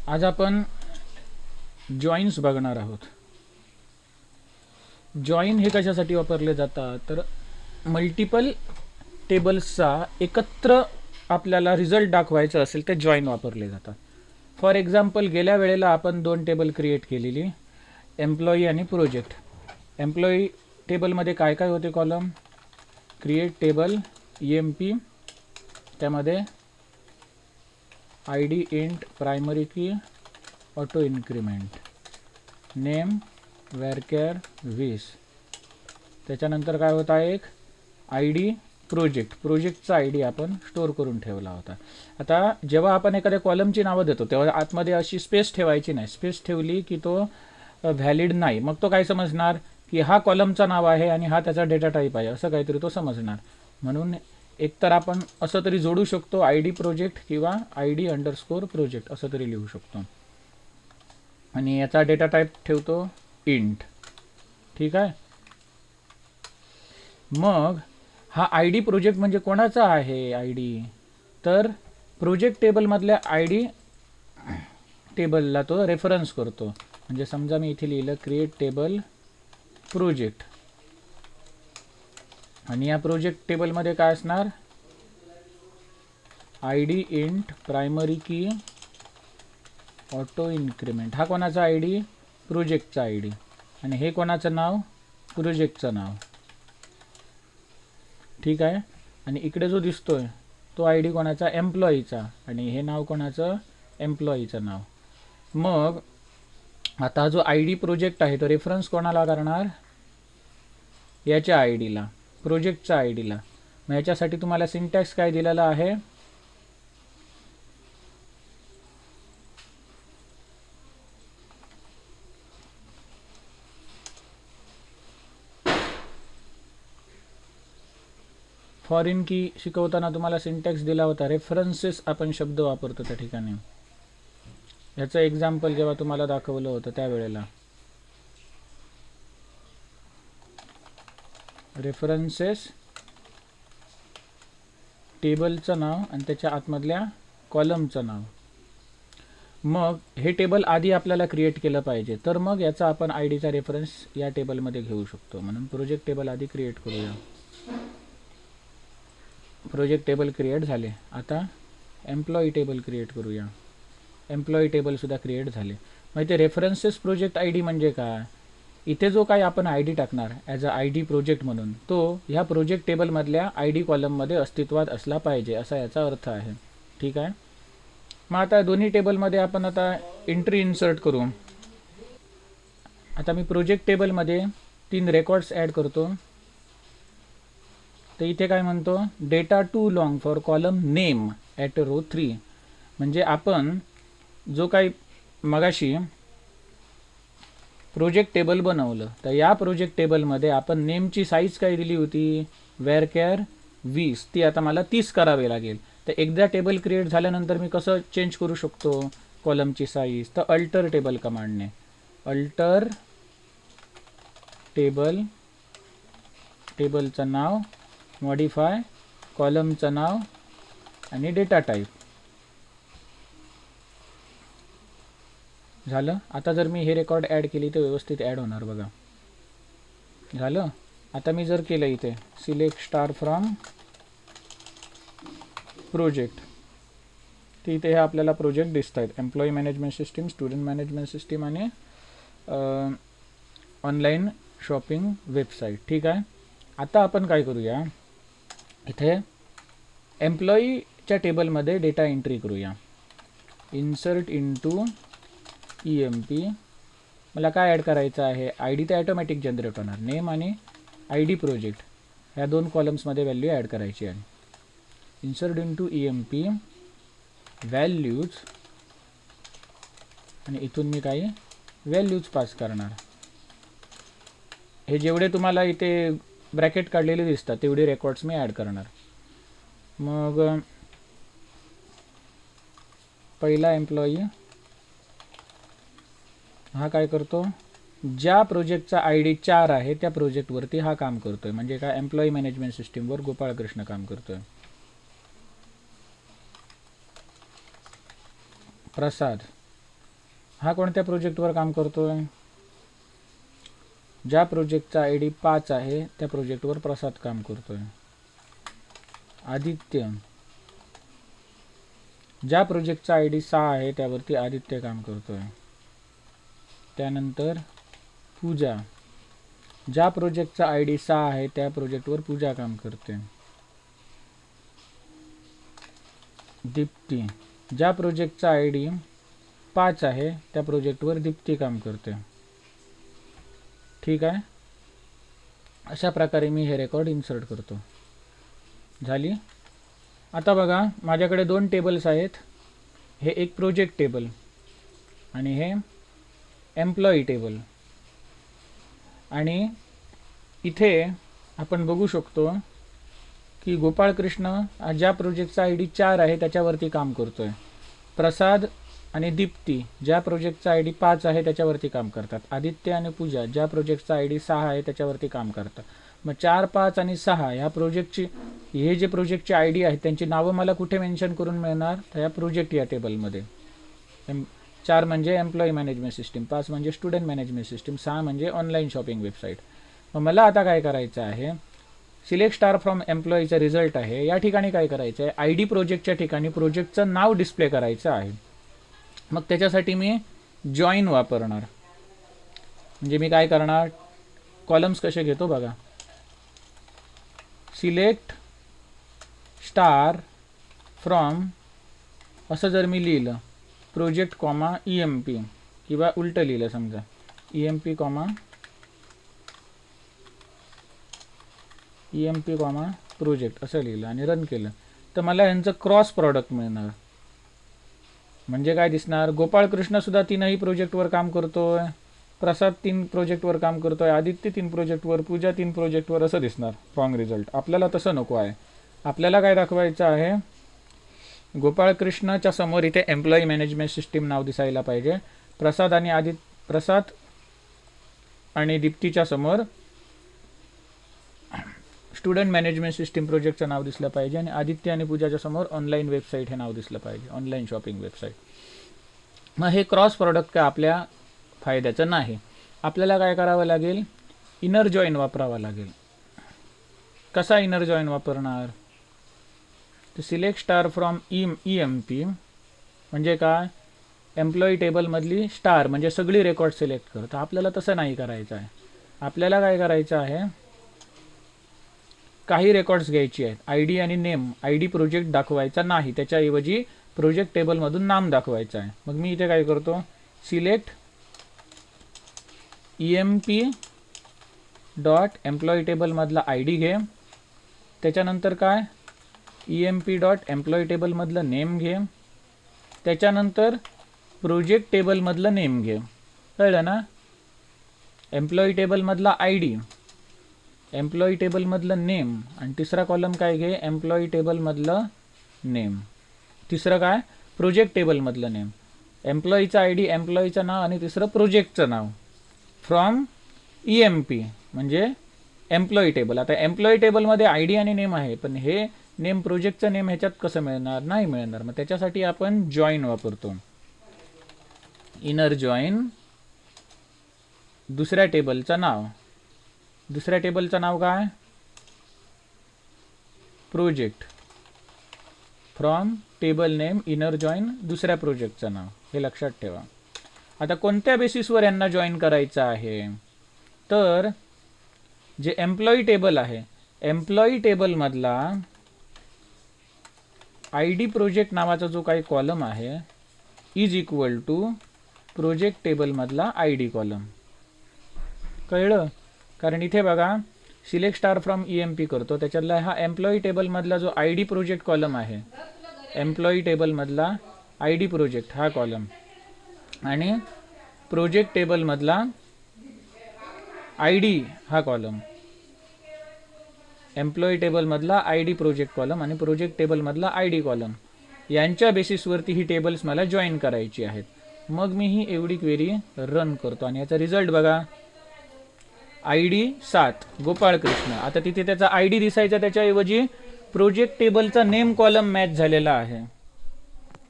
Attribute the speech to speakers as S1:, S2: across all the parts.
S1: आज आपण जॉईन्स बघणार आहोत. जॉईन हे कशासाठी वापरले जातात तर मल्टिपल टेबल्सचा एकत्र आपल्याला रिझल्ट दाखवायचा असेल तर जॉईन वापरले जातात. फॉर एक्झाम्पल गेल्या वेळेला आपण दोन टेबल क्रिएट केलेली, एम्प्लॉई आणि प्रोजेक्ट. एम्प्लॉई टेबलमध्ये काय काय होते कॉलम, क्रिएट टेबल EMP, त्यामध्ये ID इंट प्रायमरी की ऑटो इन्क्रीमेंट, नेम वॅरकेअर 20. त्याच्यानंतर काय होता एक ID प्रोजेक्टचा ID आपण स्टोअर करून ठेवला होता. आता जेव्हा आपण एखाद्या कॉलमची नावं देतो तेव्हा आतमध्ये अशी स्पेस ठेवायची नाही. स्पेस ठेवली की तो व्हॅलिड नाही. मग तो काय समजणार की हा कॉलमचा नाव आहे आणि हा त्याचा डेटा टाईप आहे, असं काहीतरी तो समजणार. म्हणून एकतर आपण असं तरी जोडू शकतो ID प्रोजेक्ट किंवा ID_ प्रोजेक्ट असं तरी लिहू शकतो. आणि याचा डेटा टाईप ठेवतो इंट. ठीक आहे. मग हा ID प्रोजेक्ट म्हणजे कोणाचा आहे ID, तर प्रोजेक्ट टेबलमधल्या ID टेबलला तो रेफरन्स करतो. म्हणजे समजा मी इथे लिहिलं क्रिएट टेबल प्रोजेक्ट, आणि या प्रोजेक्ट टेबलमध्ये काय असणार, ID इंट प्रायमरी की ऑटो इन्क्रीमेंट. हा कोणाचा ID, प्रोजेक्टचा ID, आणि हे कोणाचं नाव, प्रोजेक्टचं नाव. ठीक आहे. आणि इकडे जो दिसतोय तो ID कोणाचा, एम्प्लॉईचा, आणि हे नाव कोणाचं, एम्प्लॉईचं नाव. मग आता जो ID प्रोजेक्ट आहे तो रेफरन्स कोणाला करणार, याच्या IDला, प्रोजेक्टच्या IDला. मग याच्यासाठी तुम्हाला सिंटॅक्स काय दिलेला आहे, फॉरेन की शिकवताना तुम्हाला सिंटॅक्स दिला होता. रेफरन्सेस आपण शब्द वापरतो त्या ठिकाणी. याचं एक्झाम्पल जेव्हा तुम्हाला दाखवलं होतं त्यावेळेला रेफरन्सेस टेबलचं नाव आणि त्याच्या आतमधल्या कॉलमचं नाव. मग हे टेबल आधी आपल्याला क्रिएट केलं पाहिजे, तर मग याचा आपण IDचा रेफरन्स या टेबलमध्ये घेऊ शकतो. म्हणून प्रोजेक्ट टेबल आधी क्रिएट करूया. प्रोजेक्ट टेबल क्रिएट झाले. आता एम्प्लॉई टेबल क्रिएट करूया. एम्प्लॉई टेबलसुद्धा क्रिएट झाले. मग इथे रेफरन्सेस प्रोजेक्ट ID म्हणजे काय, इथे जो काही आपण ID टाकणार ॲज अ ID प्रोजेक्ट म्हणून, तो ह्या प्रोजेक्ट टेबलमधल्या ID कॉलममध्ये अस्तित्वात असला पाहिजे असा याचा अर्थ आहे. ठीक आहे. मग आता दोन्ही टेबलमध्ये आपण आता एंट्री इन्सर्ट करू. आता मी प्रोजेक्ट टेबलमध्ये 3 रेकॉर्ड्स ॲड करतो. तर इथे काय म्हणतो, data too long for column name at row 3. म्हणजे आपण जो काही मगाशी प्रोजेक्ट टेबल बनवलं, तर या प्रोजेक्ट टेबलमध्ये आपण नेमची साईज काय दिली होती, वॅरकेअर 20, ती आता मला 30 करावी लागेल. तर एकदा टेबल क्रिएट झाल्यानंतर मी कसं चेंज करू शकतो कॉलमची साईज, तर अल्टर टेबल कमांडने. अल्टर टेबल, टेबलचं नाव, मॉडिफाय कॉलमचं नाव आणि डेटा टाईप. झालं. आता जर मी हे रेकॉर्ड ॲड केली तर व्यवस्थित ॲड होणार बघा. झालं. आता मी जर केलं इथे सिलेक्ट स्टार फ्रॉम प्रोजेक्ट, तर इथे हे आपल्याला प्रोजेक्ट दिसत आहेत, employee management system, student management system आणि ऑनलाईन शॉपिंग वेबसाईट. ठीक आहे. आता आपण काय करूया, इथे एम्प्लॉईच्या टेबलमध्ये डेटा एंट्री करूया. Insert into EMP. मला काय ॲड करायचं आहे, ID ते ॲटोमॅटिक जनरेट होणार, नेम आणि ID प्रोजेक्ट ह्या 2 कॉलम्समध्ये व्हॅल्यू ॲड करायची आहे. इन्सर्ट इंटू EMP व्हॅल्यूज, आणि इथून मी काही व्हॅल्यूज पास करणार. हे जेवढे तुम्हाला इथे ब्रॅकेट काढलेले दिसतात तेवढे रेकॉर्ड्स मी ॲड करणार. मग पहिला एम्प्लॉई हा काय करतो, ज्या प्रोजेक्टचा ID 4 आहे त्या प्रोजेक्टवरती हा काम करतोय. म्हणजे काय, एम्प्लॉई मॅनेजमेंट सिस्टीमवर गोपाळकृष्ण काम करतोय. प्रसाद हा कोणत्या प्रोजेक्टवर काम करतोय? ज्या प्रोजेक्टचा आय डी 5 आहे त्या प्रोजेक्टवर प्रसाद काम करतोय. आदित्य, ज्या प्रोजेक्टचा आय डी 6 आहे त्यावरती आदित्य काम करतोय. त्यानंतर पूजा, ज्या प्रोजेक्टचा आय डी 6 आहे त्या प्रोजेक्टवर पूजा काम करते. दीप्ती, ज्या प्रोजेक्टचा आय डी 5 आहे त्या प्रोजेक्टवर दीप्ती काम करते. ठीक आहे. अशा प्रकारे मी हे रेकॉर्ड इन्सर्ट करतो. झाली. आता बघा माझ्याकडे 2 टेबल्स आहेत. हे एक प्रोजेक्ट टेबल आणि हे एम्प्लॉई टेबल. आणि इथे आपण बघू शकतो की गोपाळकृष्ण ज्या प्रोजेक्टचा आय डी 4 आहे त्याच्यावरती काम करतोय. प्रसाद आणि दीप्ती ज्या प्रोजेक्टचा आय डी 5 आहे त्याच्यावरती काम करतात. आदित्य आणि पूजा ज्या प्रोजेक्टचा आय डी 6 आहे त्याच्यावरती काम करतात. मग 4, 5 आणि 6 ह्या प्रोजेक्टची हे जे प्रोजेक्टचे आय डी आहेत त्यांची नावं मला कुठे मेन्शन करून मिळणार? तर या प्रोजेक्ट या टेबलमध्ये. 4 म्हणजे एम्प्लॉई मॅनेजमेंट सिस्टीम, 5 म्हणजे स्टुडंट मॅनेजमेंट सिस्टीम, 6 म्हणजे ऑनलाईन शॉपिंग वेबसाईट. मग मला आता काय करायचं आहे? सिलेक्ट स्टार फ्रॉम एम्प्लॉईचा रिझल्ट आहे. या ठिकाणी काय करायचं आहे? आय डी प्रोजेक्टच्या ठिकाणी प्रोजेक्टचं नाव डिस्प्ले करायचं आहे. मग त्याच्यासाठी मी जॉईन वापरणार. म्हणजे मी काय करणार? कॉलम्स कसे घेतो बघा. सिलेक्ट स्टार फ्रॉम असं जर मी लिहिलं प्रोजेक्ट कॉमा EMP किंवा उलटं लिहिलं समजा EMP कॉमा प्रोजेक्ट असं लिहिलं आणि रन केलं तर मला यांचं क्रॉस प्रॉडक्ट मिळणार. म्हणजे काय दिसणार? गोपाळकृष्ण सुद्धा 3ही प्रोजेक्टवर काम करतोय, प्रसाद 3 प्रोजेक्टवर काम करतोय, आदित्य 3 प्रोजेक्टवर, पूजा 3 प्रोजेक्टवर असं दिसणार रॉंग रिझल्ट. आपल्याला तसं नको आहे. आपल्याला काय दाखवायचं आहे? गोपाळकृष्णच्या समोर इथे एम्प्लॉई मॅनेजमेंट सिस्टीम नाव दिसायला पाहिजे. प्रसाद आणि दीप्तीच्या समोर स्टुडंट मॅनेजमेंट सिस्टीम प्रोजेक्टचं नाव दिसलं पाहिजे आणि आदित्य आणि पूजाच्या समोर ऑनलाईन वेबसाईट हे नाव दिसलं पाहिजे, ऑनलाईन शॉपिंग वेबसाईट. मग हे क्रॉस प्रॉडक्ट काय आपल्या फायद्याचं नाही. आपल्याला काय करावं लागेल? इनर जॉईन वापरावा लागेल. कसा इनर जॉईन वापरणार? तर सिलेक्ट स्टार फ्रॉम EMP म्हणजे काय? एम्प्लॉई टेबलमधली स्टार म्हणजे सगळी रेकॉर्ड सिलेक्ट कर. तर आपल्याला तसं नाही करायचं आहे. आपल्याला काय करायचं आहे? काही रेकॉर्ड्स घ्यायची आहेत. आय डी आणि नेम. आय डी प्रोजेक्ट दाखवायचा नाही, त्याच्याऐवजी प्रोजेक्ट टेबलमधून नाम दाखवायचं आहे. मग मी इथे काय करतो? सिलेक्ट EMP डॉट एम्प्लॉई टेबलमधला आय डी घे. त्याच्यानंतर काय? EMP डॉट एम्प्लॉई टेबलमधलं नेम घे. त्याच्यानंतर प्रोजेक्ट टेबलमधलं नेम घे. कळलं ना? एम्प्लॉई टेबलमधला आय डी, एम्प्लॉई टेबलमधलं नेम आणि तिसरा कॉलम काय घे? एम्प्लॉई टेबलमधलं नेम. तिसरं काय? प्रोजेक्ट टेबलमधलं नेम. एम्प्लॉईचा आय डी, एम्प्लॉईचं नाव आणि तिसरं प्रोजेक्टचं नाव. फ्रॉम EMP म्हणजे एम्प्लॉई टेबल. आता एम्प्लॉई टेबलमध्ये आय डी आणि नेम आहे, पण हे नेम प्रोजेक्टचं नेम ह्याच्यात कसं मिळणार? नाही मिळणार. मग त्याच्यासाठी आपण जॉईन वापरतो. इनर जॉईन दुसऱ्या टेबलचं नाव. दुसऱ्या टेबलचं नाव काय? Project. From table name inner join दुसऱ्या प्रोजेक्टचं नाव. हे लक्षात ठेवा. आता कोणत्या बेसिसवर यांना जॉईन करायचं आहे? तर जे एम्प्लॉई टेबल आहे, एम्प्लॉई टेबलमधला आय डी प्रोजेक्ट नावाचा जो काही कॉलम आहे इज इक्वल टू प्रोजेक्ट टेबलमधला आय डी कॉलम. कळलं? कारण इथे बघा सिलेक्ट स्टार फ्रॉम EMP करतो, त्याच्यातला हा एम्प्लॉई टेबलमधला जो आय डी प्रोजेक्ट कॉलम आहे, एम्प्लॉई टेबलमधला आय डी प्रोजेक्ट हा कॉलम आणि प्रोजेक्ट टेबलमधला आय डी हा कॉलम. एम्प्लॉई टेबलमधला आय डी प्रोजेक्ट कॉलम आणि प्रोजेक्ट टेबलमधला आय डी कॉलम यांच्या बेसिसवरती ही टेबल्स मला जॉईन करायची आहेत. मग मी ही एवढी क्वेरी रन करतो आणि याचा रिझल्ट बघा. I D 7 Gopalkrishna. आता तिथे त्याचा आय डी दिसायचा, त्याच्याऐवजी प्रोजेक्ट टेबलचा नेम कॉलम मॅच झालेला आहे.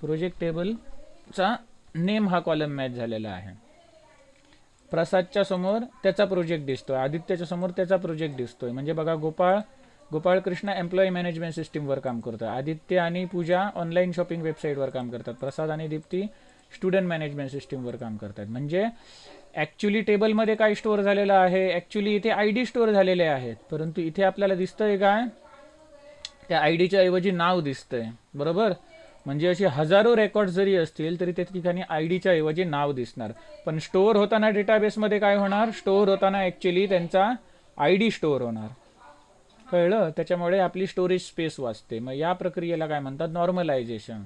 S1: प्रोजेक्ट टेबलचा नेम हा कॉलम मॅच झालेला आहे. प्रसादच्या समोर त्याचा प्रोजेक्ट दिसतोय, आदित्यच्या समोर त्याचा प्रोजेक्ट दिसतोय. म्हणजे बघा, गोपाळ कृष्ण एम्प्लॉई मॅनेजमेंट सिस्टीमवर काम करतोय, आदित्य आणि पूजा ऑनलाईन शॉपिंग वेबसाईटवर काम करतात, प्रसाद आणि दीप्ती स्टुडंट मॅनेजमेंट सिस्टीमवर काम करतात. म्हणजे ॲक्च्युली टेबलमध्ये काय स्टोअर झालेलं आहे, ॲक्च्युली इथे आय डी स्टोअर झालेले आहेत, परंतु इथे आपल्याला दिसतंय काय, त्या आय डीच्या ऐवजी नाव दिसतंय. बरोबर, म्हणजे अशी हजारो रेकॉर्ड जरी असतील तरी त्या ठिकाणी आय डीच्या ऐवजी नाव दिसणार. पण स्टोअर होताना डेटाबेसमध्ये काय होणार, स्टोअर होताना ॲक्च्युली त्यांचा आय डी स्टोअर होणार. कळलं, त्याच्यामुळे आपली स्टोरेज स्पेस वाचते. मग या प्रक्रियेला काय म्हणतात, नॉर्मलायझेशन.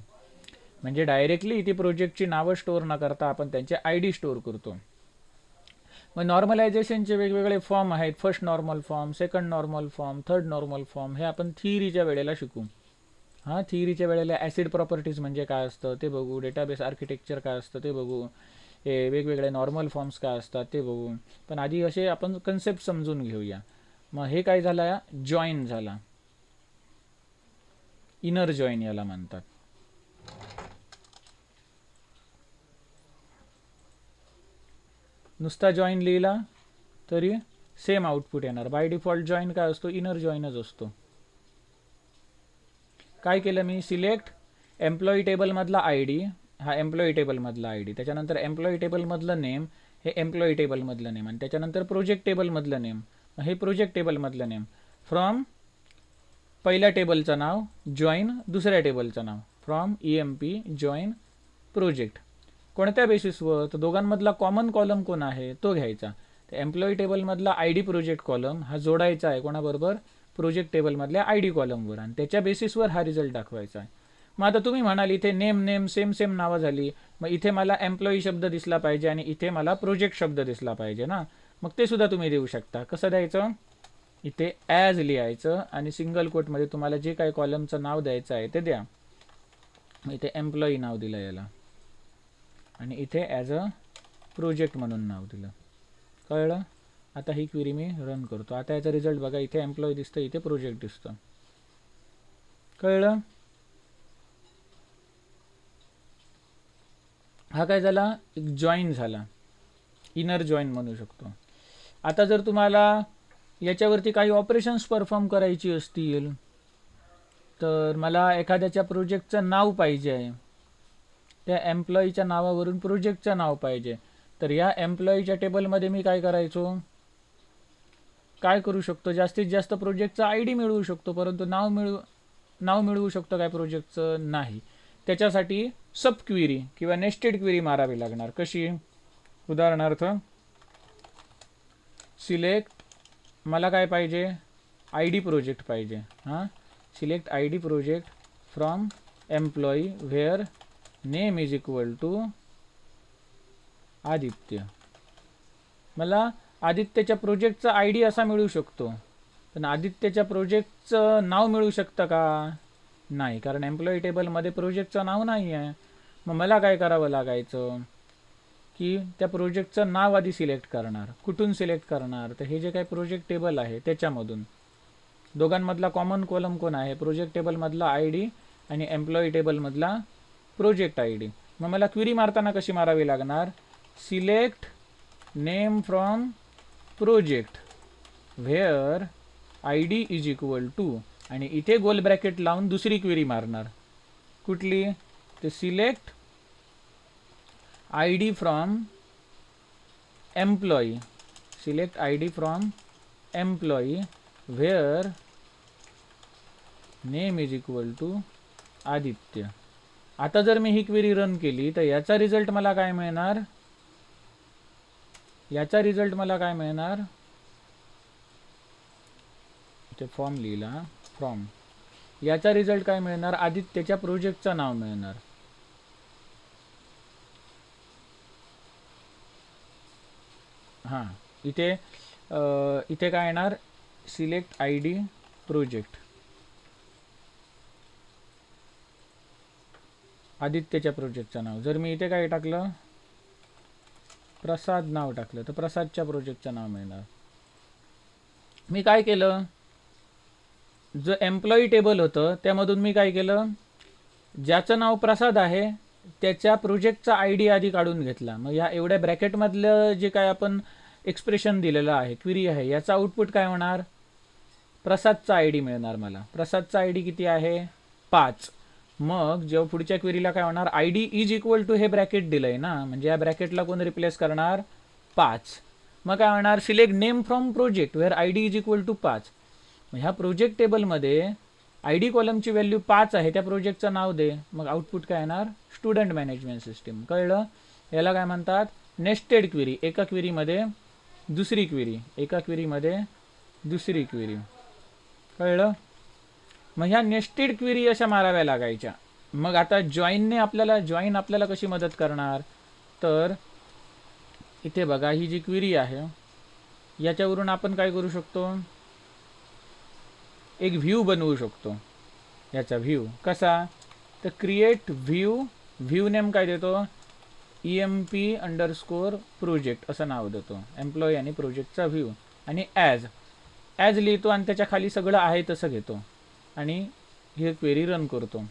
S1: म्हणजे डायरेक्टली इथे प्रोजेक्टची नावं स्टोअर न करता आपण त्यांचे आय डी स्टोअर करतो. मग नॉर्मलायझेशनचे वेगवेगळे फॉर्म आहेत, first normal form, second normal form, third normal form. हे आपण थिअरीच्या वेळेला शिकू. हां, थिअरीच्या वेळेला ॲसिड प्रॉपर्टीज म्हणजे काय असतं ते बघू, डेटाबेस आर्किटेक्चर काय असतं ते बघू, हे वेगवेगळे नॉर्मल फॉर्म्स काय असतात ते बघू. पण आधी असे आपण कन्सेप्ट समजून घेऊया. मग हे काय झालं, जॉईन झाला, इनर जॉईन याला म्हणतात. नुसता जॉईन लिहिला तरी सेम आउटपुट येणार. बाय डिफॉल्ट जॉईन काय असतो, इनर जॉईनच असतो. काय केलं मी, सिलेक्ट एम्प्लॉई टेबलमधला आय डी, हा एम्प्लॉई टेबलमधला आय डी, त्याच्यानंतर एम्प्लॉई टेबलमधलं नेम, हे एम्प्लॉई टेबलमधलं नेम, आणि त्याच्यानंतर प्रोजेक्ट टेबलमधलं नेम, हे प्रोजेक्ट टेबलमधलं नेम. फ्रॉम पहिल्या टेबलचं नाव, जॉईन दुसऱ्या टेबलचं नाव, फ्रॉम EMP जॉईन प्रोजेक्ट. कोणत्या बेसिसवर, तर दोघांमधला कॉमन कॉलम कोण आहे तो घ्यायचा. तर एम्प्लॉई टेबलमधला आय डी प्रोजेक्ट कॉलम हा जोडायचा आहे कोणाबरोबर, प्रोजेक्ट टेबलमधल्या आय डी कॉलमवर, आणि त्याच्या बेसिसवर हा रिझल्ट दाखवायचा आहे. मग आता तुम्ही म्हणाल इथे नेम सेम नावं झाली, मग इथे मला एम्प्लॉई शब्द दिसला पाहिजे आणि इथे मला प्रोजेक्ट शब्द दिसला पाहिजे ना. मग ते सुद्धा तुम्ही देऊ शकता. कसं द्यायचं, इथे ॲज लिहायचं आणि सिंगल कोटमध्ये तुम्हाला जे काही कॉलमचं नाव द्यायचं आहे ते द्या. इथे एम्प्लॉई नाव दिलं याला, आणि इथे ॲज अ प्रोजेक्ट म्हणून नाव दिलं. कळलं. आता ही क्वेरी मी रन करतो. आता याचा रिझल्ट बघा, इथे एम्प्लॉई दिसतं, इथे प्रोजेक्ट दिसतं. कळलं. हा काय झाला, एक जॉईन झाला, इनर जॉईन म्हणू शकतो. आता जर तुम्हाला याच्यावरती काही ऑपरेशन्स परफॉर्म करायची असतील, तर मला एखाद्याच्या प्रोजेक्टचं नाव पाहिजे आहे, त्या एम्प्लॉईच्या नावावरून प्रोजेक्टचं नाव पाहिजे. तर या एम्प्लॉईच्या टेबलमध्ये मी काय करायचो, काय करू शकतो, जास्तीत जास्त प्रोजेक्टचा आय डी मिळवू शकतो, परंतु नाव मिळवू शकतो काय प्रोजेक्टचं, नाही. त्याच्यासाठी सब क्वेरी किंवा नेस्टेड क्वेरी मारावी लागणार. कशी, उदाहरणार्थ सिलेक्ट, मला काय पाहिजे, आय डी प्रोजेक्ट पाहिजे. हां, select I D project from employee where name is equal to Aditya. मला आदित्यच्या प्रोजेक्टचा आय डी असा मिळू शकतो, पण आदित्यच्या प्रोजेक्टचं नाव मिळू शकतं का, नाही, कारण एम्प्लॉई टेबलमध्ये प्रोजेक्टचं नाव नाही आहे. मग मला काय करावं लागायचं की त्या प्रोजेक्टचं नाव आधी सिलेक्ट करणार. कुठून सिलेक्ट करणार, तर हे जे काही प्रोजेक्ट टेबल आहे त्याच्यामधून. दोघांमधला कॉमन कॉलम कोण आहे, प्रोजेक्ट टेबलमधला आय डी आणि एम्प्लॉई टेबलमधला प्रोजेक्ट आय डी. मग मला क्वेरी मारताना कशी मारावी लागणार, select name from project where I D is equal to, आणि इथे गोल ब्रॅकेट लावून दुसरी क्वेरी मारणार. कुठली, ते select I D from employee, select I D from employee where name is equal to Aditya. आता जर मी ही क्वेरी रन केली तर याचा रिझल्ट मला काय मिळणार, ते फॉर्म लिहिला, फ्रॉम, याचा रिझल्ट काय मिळणार, आदित्यच्या प्रोजेक्टचं नाव मिळणार. हां, इथे काय येणार, सिलेक्ट आय डी प्रोजेक्ट, आदित्यच्या प्रोजेक्टचं नाव. जर मी इथे काय टाकलं, प्रसाद नाव टाकलं, तर प्रसादच्या प्रोजेक्टचं नाव मिळणार. मी काय केलं, जो एम्प्लॉई टेबल होतं त्यामधून मी काय केलं, ज्याचं नाव प्रसाद आहे त्याच्या प्रोजेक्टचा आय डी आधी काढून घेतला. मग ह्या एवढ्या ब्रॅकेटमधलं जे काय आपण एक्सप्रेशन दिलेलं आहे, क्वेरी आहे, याचा आउटपुट काय होणार? प्रसादचा आय डी मिळणार मला. प्रसादचा आय डी किती आहे? 5. मग जेव्हा पुढच्या क्वेरीला काय होणार? I D is equal to हे ब्रॅकेट दिलंय ना, म्हणजे या ब्रॅकेटला कोण रिप्लेस करणार? 5. मग काय होणार? Select name from project where I D is equal to 5. मग ह्या प्रोजेक्ट टेबलमध्ये आय डी कॉलमची व्हॅल्यू 5 आहे, त्या प्रोजेक्टचं नाव दे. मग आउटपुट काय येणार? Student management system. कळलं? याला काय म्हणतात? Nested query. एका क्वेरीमध्ये दुसरी क्वेरी, एका क्वेरीमध्ये दुसरी क्वेरी. कळलं? मग ह्या नेस्टेड क्वेरी अशा माराव्या लागायच्या. मग आता जॉईन आपल्याला कशी मदत करणार? तर इथे बघा, ही जी क्वेरी आहे याच्यावरून आपण काय करू शकतो? एक व्ह्यू बनवू शकतो. याचा व्ह्यू कसा? तर क्रिएट व्ह्यू नेम काय देतो? EMP_प्रोजेक्ट असं नाव देतो. एम्प्लॉई आणि प्रोजेक्टचा व्ह्यू. आणि ॲज लिहितो आणि त्याच्या खाली सगळं आहे तसं घेतो आणि ही क्वेरी रन करतो.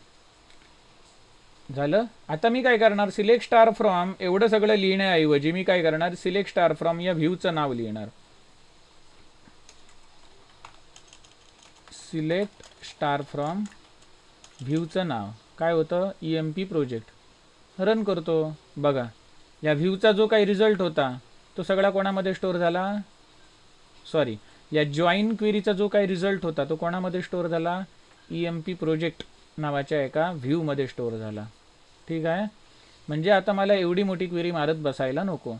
S1: झालं? आता मी काय करणार? सिलेक्ट स्टार फ्रॉम एवढं सगळं लिहिण्याऐवजी मी काय करणार? सिलेक्ट स्टार फ्रॉम या व्ह्यूचं नाव लिहिणार. सिलेक्ट स्टार फ्रॉम व्ह्यूचं नाव काय होतं? EMP project. रन करतो. बघा, या व्ह्यूचा जो काही रिझल्ट होता तो सगळा कोणामध्ये स्टोअर झाला? सॉरी, या जॉईन क्वेरीचा जो काही रिझल्ट होता तो कोणामध्ये स्टोअर झाला? EMP प्रोजेक्ट नावाच्या एका व्ह्यूमध्ये स्टोअर झाला. ठीक आहे? म्हणजे आता मला एवढी मोठी क्वेरी मारत बसायला नको.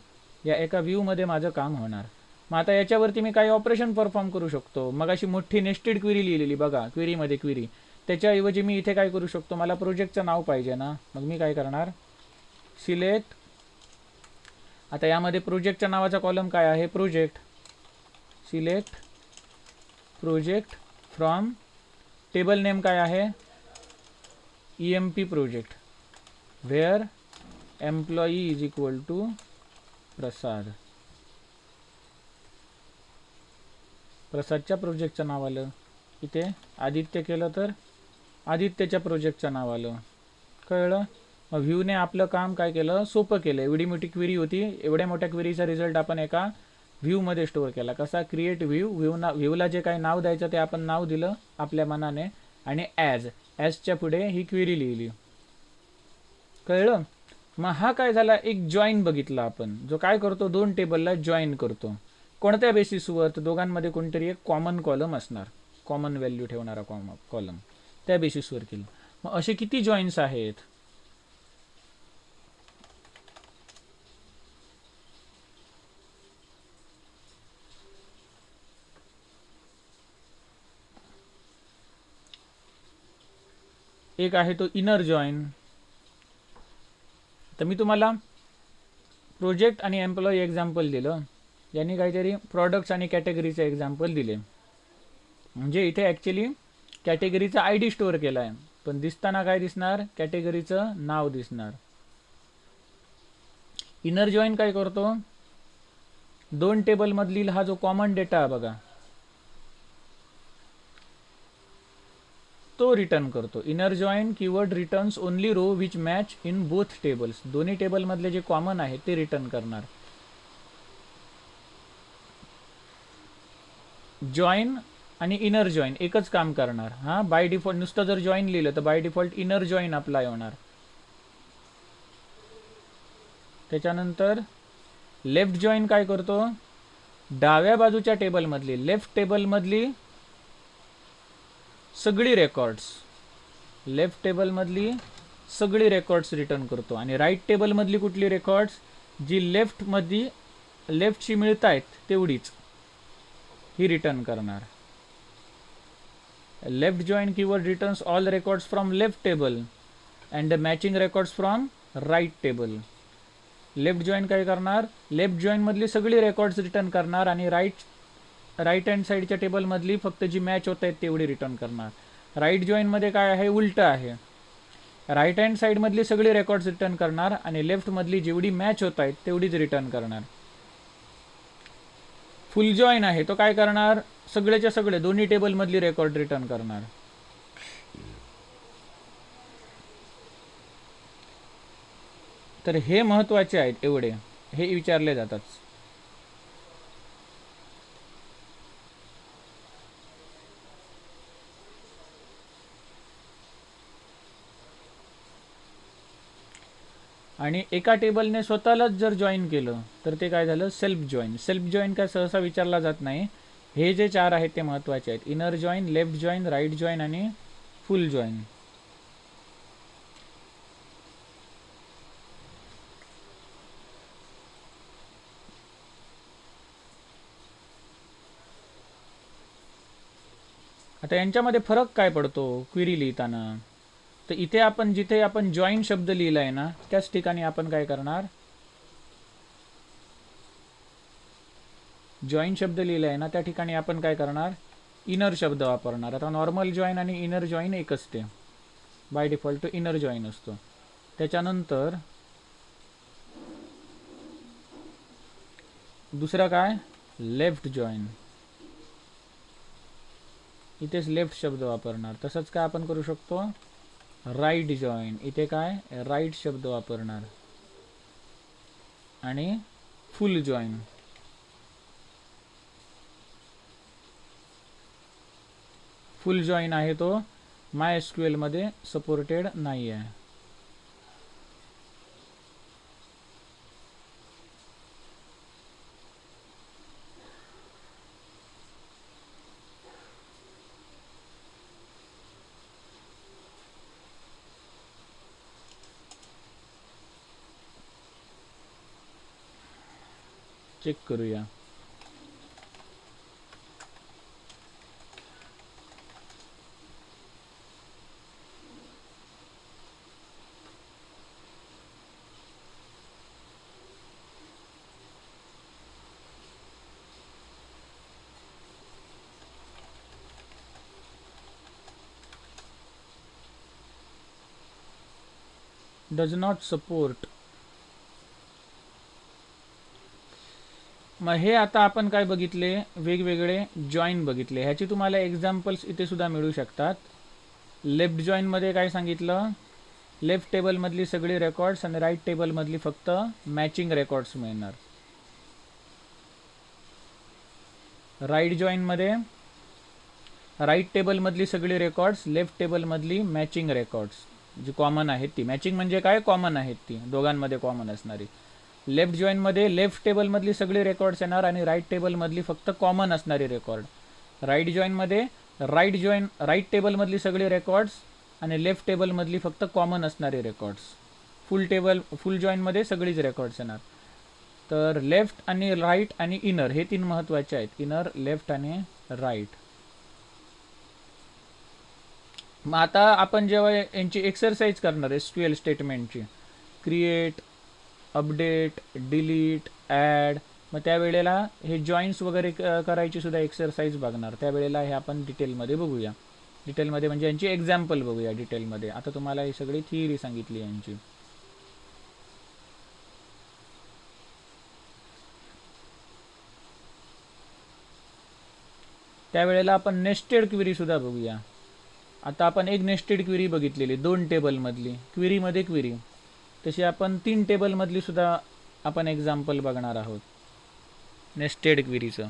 S1: या एका व्ह्यूमध्ये माझं काम होणार. मग आता याच्यावरती मी काही ऑपरेशन परफॉर्म करू शकतो. मग अशी मोठी नेस्टेड क्वेरी लिहिलेली बघा, क्वेरीमध्ये क्वेरी, त्याच्याऐवजी मी इथे काय करू शकतो? मला प्रोजेक्टचं नाव पाहिजे ना, मग मी काय करणार? सिलेक्ट. आता यामध्ये प्रोजेक्टच्या नावाचा कॉलम काय आहे? Project. Select project from table name काय आहे? EMP project where employee is equal to Prasad. प्रसादच्या प्रोजेक्टचं नाव आलं. इथे आदित्य केलं तर आदित्यच्या प्रोजेक्टचं नाव आलं. कळलं? मग व्ह्यूने आपलं काम काय केलं? सोपं केलं. एवढी मोठी क्वेरी होती, एवढ्या मोठ्या क्वेरीचा रिझल्ट आपण एका व्ह्यूमध्ये स्टोअर केला. कसा? क्रिएट व्ह्यूला जे काही नाव द्यायचं ते आपण नाव दिलं आपल्या मनाने आणि ॲजच्या पुढे ही क्वेरी लिहिली. कळलं? मग हा काय झाला? एक जॉईन बघितला आपण, जो काय करतो? दोन टेबलला जॉईन करतो. कोणत्या बेसिसवर? तर दोघांमध्ये कोणतरी एक कॉमन कॉलम असणार, कॉमन व्हॅल्यू ठेवणारा कॉलम, त्या बेसिसवर केलं. मग असे किती जॉईन्स आहेत? एक आहे तो इनर जॉईन. तर मी तुम्हाला प्रोजेक्ट आणि एम्प्लॉई एक्झाम्पल दिलं, यांनी काहीतरी प्रॉडक्ट्स आणि कॅटेगरीचं एक्झाम्पल दिले. म्हणजे इथे ॲक्च्युली कॅटेगरीचा आय डी स्टोअर केला आहे, पण दिसताना काय दिसणार? कॅटेगरीचं नाव दिसणार. इनर जॉईन काय करतो? दोन टेबलमधील हा जो कॉमन डेटा बघा तो रिटर्न करतो. Inner join keyword returns only row which match in both tables. दोन्ही टेबलमधले जे कॉमन आहे ते रिटर्न करणार. जॉईन आणि इनर जॉईन एकच काम करणार. हां, बाय डिफॉल्ट नुसतं जर जॉईन लिहिलं तर by default inner join apply होणार. त्याच्यानंतर लेफ्ट जॉईन काय करतो? डाव्या बाजूच्या टेबलमधली, लेफ्ट टेबलमधली सगळी रेकॉर्ड्स, लेफ्ट टेबलमधली सगळी रेकॉर्ड्स रिटर्न करतो. आणि राईट टेबलमधली कुठली रेकॉर्ड्स? जी लेफ्टशी मिळत आहेत तेवढीच ही रिटर्न करणार. Left join keyword returns all records from left table and matching records from right table. Left join काय करणार? लेफ्ट जॉईनमधली सगळी रेकॉर्ड्स रिटर्न करणार आणि राईट हँड साईडच्या टेबलमधली फक्त जी मॅच होत आहेत तेवढी रिटर्न करणार. राईट जॉईनमध्ये काय आहे? उलटं आहे. राईट हँड साईडमधली सगळी रेकॉर्ड्स रिटर्न करणार आणि लेफ्टमधली जेवढी मॅच होत आहेत तेवढीच रिटर्न करणार. फुल जॉईन आहे तो काय करणार? सगळेच्या सगळे दोन्ही टेबलमधली रेकॉर्ड रिटर्न करणार. तर हे महत्त्वाचे आहेत, एवढे हे विचारले जातात. आणि एका टेबलने स्वतःलाच जर जॉईन केलं तर ते काय झालं, सेल्फ जॉईन. सेल्फ जॉईन काय सहसा विचारला जात नाही. हे जे 4 आहेत ते महत्त्वाचे आहेत. Inner join, left join, right join आणि फुल जॉईन. आता यांच्यामध्ये फरक काय पडतो क्वेरी लिहिताना, तर इथे आपण जिथे आपण जॉईन शब्द लिहिला आहे ना, त्याच ठिकाणी आपण काय करणार, जॉईन शब्द लिहिला आहे ना त्या ठिकाणी आपण काय करणार, इनर शब्द वापरणार. आता नॉर्मल जॉईन आणि इनर जॉईन एक असते, बाय डिफॉल्ट तो इनर जॉईन असतो. त्याच्यानंतर दुसरा काय, लेफ्ट जॉईन. इथेच लेफ्ट शब्द वापरणार. तसंच काय आपण करू शकतो, राईट जॉईन. इथे काय, राईट शब्द वापरणार. आणि फुल जॉईन. फुल जॉईन आहे तो MySQL मध्ये सपोर्टेड नाही आहे. चेक करूया. Does not support. मग हे आता आपण काय बघितले, वेगवेगळे जॉईन बघितले. ह्याची तुम्हाला एक्झाम्पल्स इथे सुद्धा मिळू शकतात. लेफ्ट जॉईनमध्ये काय सांगितलं, लेफ्ट टेबलमधली सगळी रेकॉर्ड्स आणि राईट टेबलमधली फक्त मॅचिंग रेकॉर्ड्स मिळणार. राईट जॉईनमध्ये राईट टेबलमधली सगळी रेकॉर्ड्स, लेफ्ट टेबलमधली मॅचिंग रेकॉर्ड्स जी कॉमन आहेत ती. मॅचिंग म्हणजे काय, कॉमन आहेत ती, दोघांमध्ये कॉमन असणारी. लेफ्ट जॉईनमध्ये लेफ्ट टेबलमधली सगळी रेकॉर्ड्स येणार आणि राईट टेबलमधली फक्त कॉमन असणारी रेकॉर्ड. राईट जॉईनमध्ये राईट टेबलमधली सगळी रेकॉर्ड्स आणि लेफ्ट टेबलमधली फक्त कॉमन असणारी रेकॉर्ड्स. फुल जॉईनमध्ये सगळीच रेकॉर्ड्स येणार. तर लेफ्ट आणि राईट आणि इनर हे 3 महत्त्वाचे आहेत, इनर, लेफ्ट आणि राईट. मग आता आपण जेव्हा यांची एक्सरसाइज करणार आहे SQL स्टेटमेंटची, क्रिएट, अपडेट, डिलीट, ॲड, मग त्यावेळेला हे जॉईन्स वगैरे करायची सुद्धा एक्सरसाइज बघणार. त्यावेळेला हे आपण डिटेलमध्ये बघूया. डिटेलमध्ये म्हणजे यांची एक्झाम्पल बघूया डिटेलमध्ये. आता तुम्हाला ही सगळी थिअरी सांगितली यांची. त्यावेळेला आपण नेस्टेड क्वेरी सुद्धा बघूया. आता आपण एक नेस्टेड क्वेरी बघितलेली 2 टेबलमधली, क्वेरीमध्ये क्वेरी. तशी आपण 3 टेबलमधली सुद्धा आपण एक्झाम्पल बघणार आहोत नेस्टेड क्वेरीचं.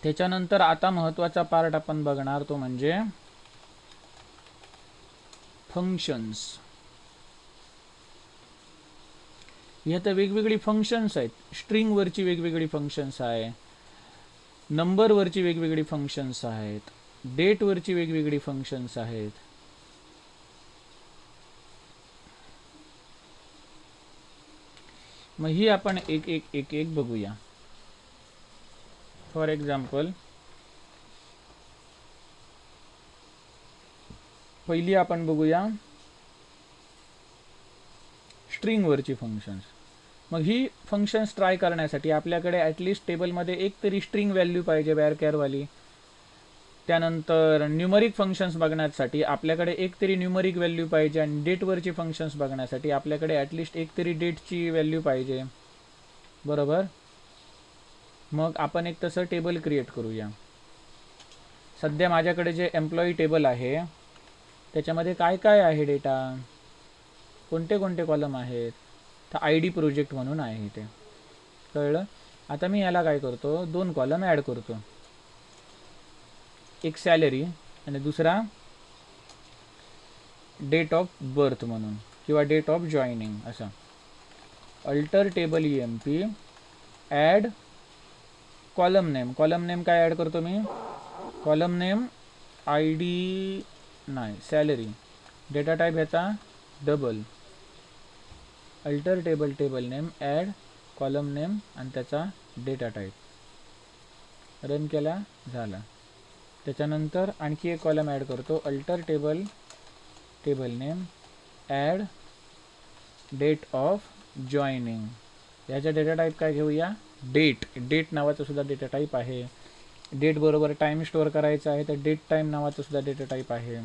S1: त्याच्यानंतर आता महत्त्वाचा पार्ट आपण बघणार तो म्हणजे फंक्शन्स. ह्यात वेगवेगळी फंक्शन्स आहेत. स्ट्रिंगवरची वेगवेगळी फंक्शन्स आहे, नंबरवरची वेगवेगळी फंक्शन्स आहेत, डेटवरची वेगवेगळी फंक्शन्स आहेत. मग ही आपण एक एक एक एक बघूया. फॉर एक्झाम्पल, पहिली आपण बघूया स्ट्रिंगवरची फंक्शन्स. मग ही फंक्शन्स ट्राय करण्यासाठी आपल्याकडे ॲटलिस्ट टेबलमध्ये एक तरी स्ट्रिंग व्हॅल्यू पाहिजे, वॅरकॅरवाली. त्यानंतर न्यूमरिक फंक्शन्स बघण्यासाठी आपल्याकडे एक तरी न्यूमरिक व्हॅल्यू पाहिजे आणि डेटवरची फंक्शन्स बघण्यासाठी आपल्याकडे ॲटलिस्ट एक तरी डेटची व्हॅल्यू पाहिजे, बरोबर. मग आपण एक तसं टेबल क्रिएट करूया. सध्या माझ्याकडे जे एम्प्लॉई टेबल आहे त्याच्यामध्ये काय काय आहे डेटा, कोणते कोणते कॉलम आहेत, तर आय डी प्रोजेक्ट म्हणून आहे इथे, कळलं. आता मी याला काय करतो, 2 कॉलम ॲड करतो, एक सॅलरी आणि दुसरा डेट ऑफ बर्थ म्हणून किंवा डेट ऑफ जॉईनिंग असा. Alter table EMP add column name. Column name काय ॲड करतो मी, कॉलम नेम आय डी नाही सॅलरी, डेटा टाईप ह्याचा double, alter table table name add column name आणि त्याचा डेटा टाईप. रन केला, झाला. त्याच्यानंतर आणखी एक कॉलम ॲड करतो, alter table table name add date of joining. याचा डेटा टाईप काय घेऊया, डेट. डेट नावाचं सुद्धा डेटा टाईप आहे. डेट बरोबर टाईम स्टोअर करायचा आहे तर डेट टाईम नावाचं सुद्धा डेटा टाईप आहे.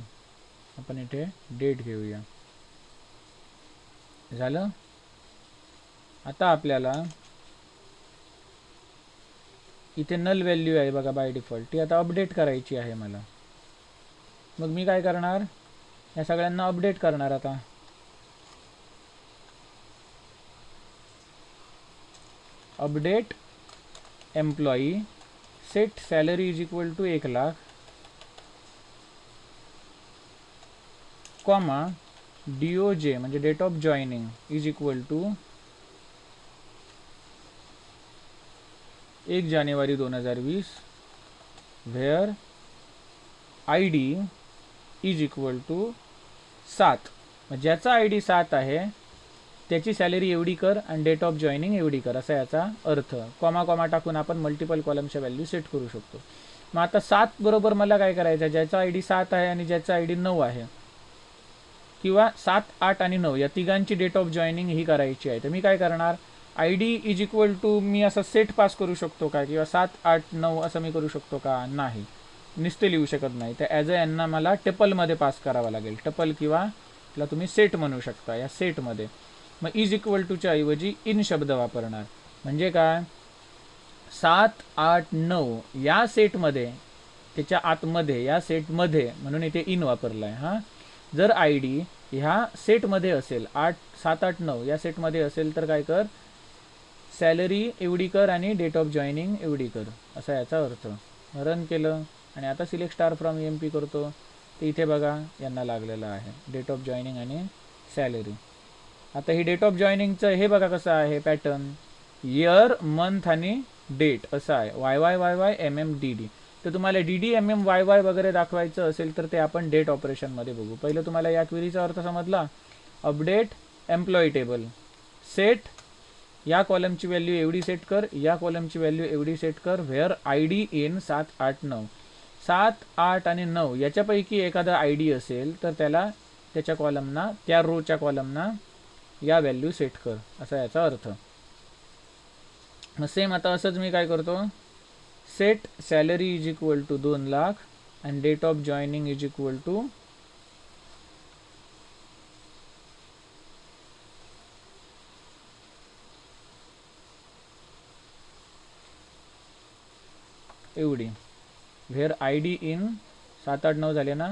S1: आपण इथे डेट घेऊया, झालं. आता आपल्याला इथे नल व्हॅल्यू आहे बघा बाय डिफॉल्ट, ती आता अपडेट करायची आहे मला. मग मी काय करणार, या सगळ्यांना अपडेट करणार. आता update employee set salary is equal to 1,00,000 comma DOJ म्हणजे date of joining is equal to 1 जानेवारी 2020 where I D is equal to 7. ज्याचा आय डी 7 आहे त्याची सॅलरी एवढी कर आणि डेट ऑफ जॉईनिंग एवढी कर, असा याचा अर्थ. कॉमा कॉमा टाकून आपण मल्टिपल कॉलमच्या व्हॅल्यू सेट करू शकतो. मग आता 7 बरोबर मला काय करायचं आहे, ज्याचा आय डी 7 आहे आणि ज्याचा आय डी 9 आहे, किंवा 7, 8 आणि 9 या तिघांची डेट ऑफ जॉईनिंग ही करायची आहे. तर मी काय करणार, I D is equal to मी असं सेट पास करू शकतो का, किंवा 7, 8, 9 असं मी करू शकतो का, नाही, नुसते लिहू शकत नाही. तर ॲज अ यांना मला टेपलमध्ये पास करावं लागेल. टेपल किंवा त्याला तुम्ही सेट म्हणू शकता. या सेटमध्ये मग इज इक्वल टूच्या ऐवजी इन शब्द वापरणार. म्हणजे काय, 7, 8, 9 या सेटमध्ये, त्याच्या आतमध्ये या सेटमध्ये, म्हणून इथे इन वापरला आहे. हां, जर आय डी ह्या सेटमध्ये असेल, 7, 8, 9 या सेटमध्ये असेल तर काय कर, सॅलरी एवढी कर आणि डेट ऑफ जॉईनिंग एवढी कर, असा याचा अर्थ. रन केलं आणि आता सिलेक्ट स्टार फ्रॉम EMP करतो, तर इथे बघा यांना लागलेलं आहे डेट ऑफ जॉईनिंग आणि सॅलरी. आता ही डेट ऑफ जॉईनिंगचं हे बघा कसं आहे पॅटर्न, इयर, मंथ आणि डेट असं आहे, YYYY MMDD. तर तुम्हाला DD MM YY वगैरे दाखवायचं असेल तर ते आपण डेट ऑपरेशनमध्ये बघू. पहिलं तुम्हाला या क्वेरीचा अर्थ समजला. अपडेट एम्प्लॉई टेबल सेट, या कॉलमची व्हॅल्यू एवढी सेट कर, या कॉलमची व्हॅल्यू एवढी सेट कर, व्हेअर आय डी इन 7, 8, 9. 7, 8 आणि 9 याच्यापैकी एखादा आय डी असेल तर त्याला त्याच्या कॉलमना, त्या रोच्या कॉलमना या व्हॅल्यू सेट कर, असा याचा अर्थ. मग सेम आता असंच मी काय करतो, set salary is equal to 2,00,000 and date of joining is equal to एवढी, व्हेअर आय डी इन 7, 8, 9 झाले ना.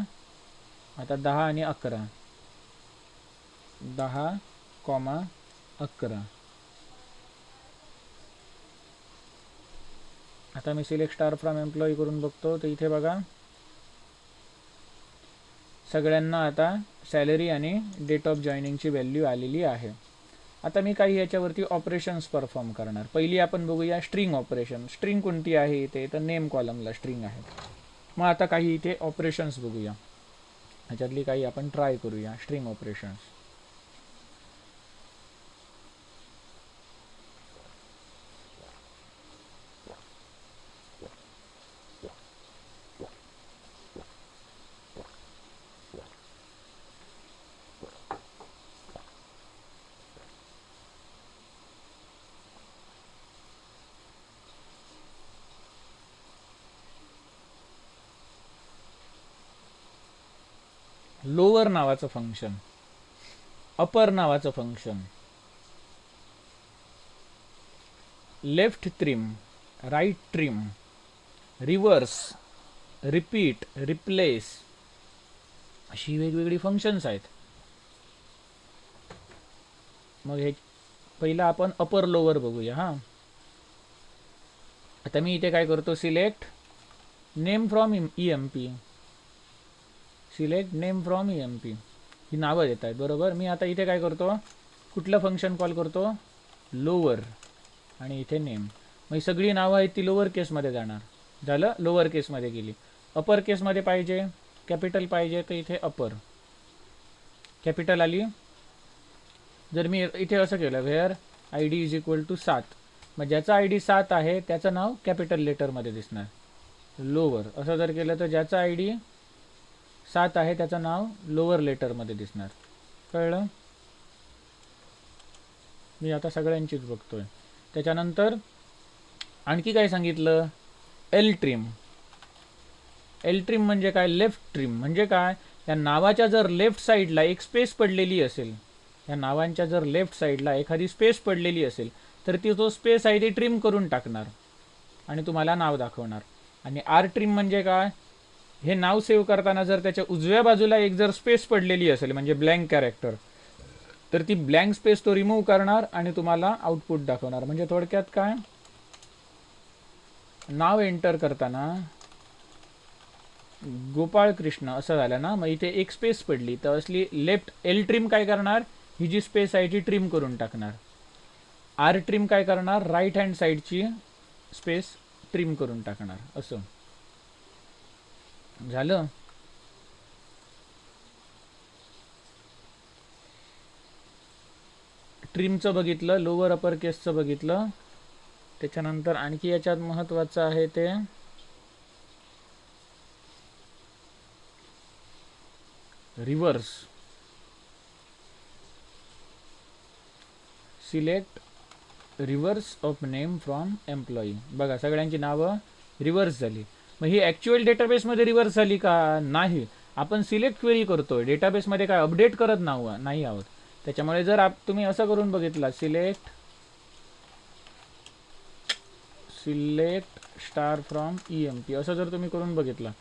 S1: आता 10 आणि 11, 10,11. आता मी सिलेक्ट स्टार फ्रॉम एम्प्लॉई करून बघतो, तर इथे बघा सगळ्यांना आता सॅलरी आणि डेट ऑफ जॉईनिंगची व्हॅल्यू आलेली आहे. आता मी काही याच्यावरती ऑपरेशन्स परफॉर्म करणार. पहिली आपण बघूया स्ट्रिंग ऑपरेशन. स्ट्रिंग कोणती आहे इथे, तर नेम कॉलमला स्ट्रिंग आहे. मग आता काही इथे ऑपरेशन्स बघूया, ह्याच्यातली काही आपण ट्राय करूया स्ट्रिंग ऑपरेशन्स. लोअर नावाचं फंक्शन, अपर नावाचं function, left trim, right trim, reverse, repeat, replace, अशी वेगवेगळी फंक्शन्स आहेत. मग हे पहिलं आपण अपर लोअर बघूया. हां, आता मी इथे काय करतो, select name from EMP, select name from EMP, ही नावं देत आहेत बरोबर. मी आता इथे काय करतो, कुठलं फंक्शन कॉल करतो, लोअर, आणि इथे नेम. मग ही सगळी नावं आहेत ती लोअर केसमध्ये जाणार. झालं, लोअर केसमध्ये गेली. अपर केसमध्ये पाहिजे, कॅपिटल पाहिजे, तर इथे अपर, कॅपिटल आली. जर मी इथे असं केलं, where ID is equal to 7, मग ज्याचा ID 7 आहे त्याचं नाव कॅपिटल लेटरमध्ये दिसणार, लोअर. असं जर केलं तर ज्याचा ID 7 आहे त्याचं नाव लोअर लेटरमध्ये दिसणार. कळलं? मी आता सगळ्यांचीच बघतोय. त्याच्यानंतर आणखी काय सांगितलं, एल ट्रिम. एल ट्रिम म्हणजे काय, लेफ्ट ट्रिम म्हणजे काय, या नावाच्या जर लेफ्ट साईडला एक स्पेस पडलेली असेल, या नावांच्या जर लेफ्ट साईडला एखादी स्पेस पडलेली असेल तर ती तो स्पेस आहे ती ट्रिम करून टाकणार आणि तुम्हाला नाव दाखवणार. आणि आर ट्रिम म्हणजे काय, हे नाव सेव्ह करताना जर त्याच्या उजव्या बाजूला एक जर स्पेस पडलेली असेल म्हणजे ब्लँक कॅरेक्टर, तर ती ब्लँक स्पेस तो रिमूव्ह करणार आणि तुम्हाला आउटपुट दाखवणार. म्हणजे थोडक्यात काय, नाव एंटर करताना गोपाळ कृष्ण असं झालं ना, मग इथे एक स्पेस पडली तर असली लेफ्ट एल ट्रिम काय करणार, ही जी स्पेस आहे ती ट्रिम करून टाकणार. आर ट्रिम काय करणार, राईट हँड साईडची स्पेस ट्रिम करून टाकणार. असं झालं. ट्रिमचं बघितलं, लोअर अपर केसचं बघितलं. त्याच्यानंतर आणखी याच्यात महत्त्वाचं आहे ते reverse. Select reverse of name from employee. बघा सगळ्यांची नावं रिव्हर्स झाली. मग ही ॲक्च्युअल डेटाबेसमध्ये रिव्हर्स झाली का, नाही. आपण सिलेक्ट क्वेरी करतोय, डेटाबेसमध्ये काय अपडेट करत नाही आहोत. त्याच्यामुळे जर तुम्ही असं करून बघितला, सिलेक्ट स्टार फ्रॉम EMP असं जर तुम्ही करून बघितलं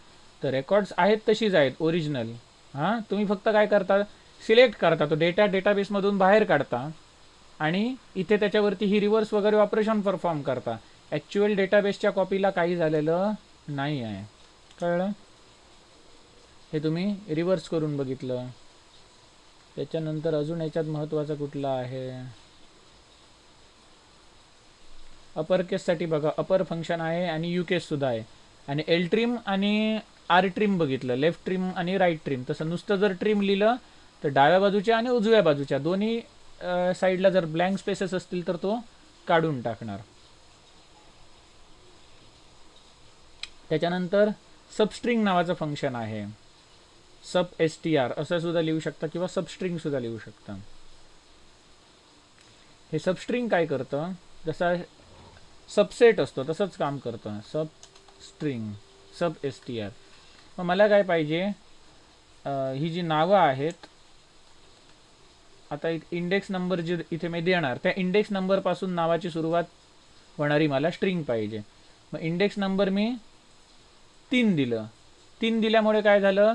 S1: तर रेकॉर्ड्स आहेत तशीच आहेत ओरिजिनल. हां, तुम्ही फक्त काय करता, सिलेक्ट करता, तो डेटाबेसमधून बाहेर काढता आणि इथे त्याच्यावरती ही रिव्हर्स वगैरे ऑपरेशन परफॉर्म करता. ॲक्च्युअल डेटाबेसच्या कॉपीला काही झालेलं नाही आहे. कळलं? हे तुम्ही रिव्हर्स करून बघितलं. त्याच्यानंतर अजून याच्यात महत्त्वाचं कुठलं आहे, अपर केससाठी बघा अपर फंक्शन आहे आणि यू केससुद्धा आहे. आणि एल ट्रिम आणि आर ट्रिम बघितलं, लेफ्ट ट्रिम आणि राईट ट्रिम. तसं नुसतं जर ट्रिम लिहिलं तर डाव्या बाजूच्या आणि उजव्या बाजूच्या दोन्ही साईडला जर ब्लँक स्पेसेस असतील तर तो काढून टाकणार. त्याच्यानंतर सबस्ट्रिंग नावाचं फंक्शन आहे, सब STR असं सुद्धा लिहू शकता किंवा सबस्ट्रिंग सुद्धा लिहू शकता. हे सबस्ट्रिंग काय करतं, जसा सबसेट असतो तसंच काम करतं. सबस्ट्रिंग, सब STR. मग मला काय पाहिजे, ही जी नावं आहेत, आता इंडेक्स नंबर जे इथे मी देणार त्या इंडेक्स नंबरपासून नावाची सुरुवात होणारी मला स्ट्रिंग पाहिजे. मग इंडेक्स नंबर मी 3 दिलं. 3 दिल्यामुळे काय झालं,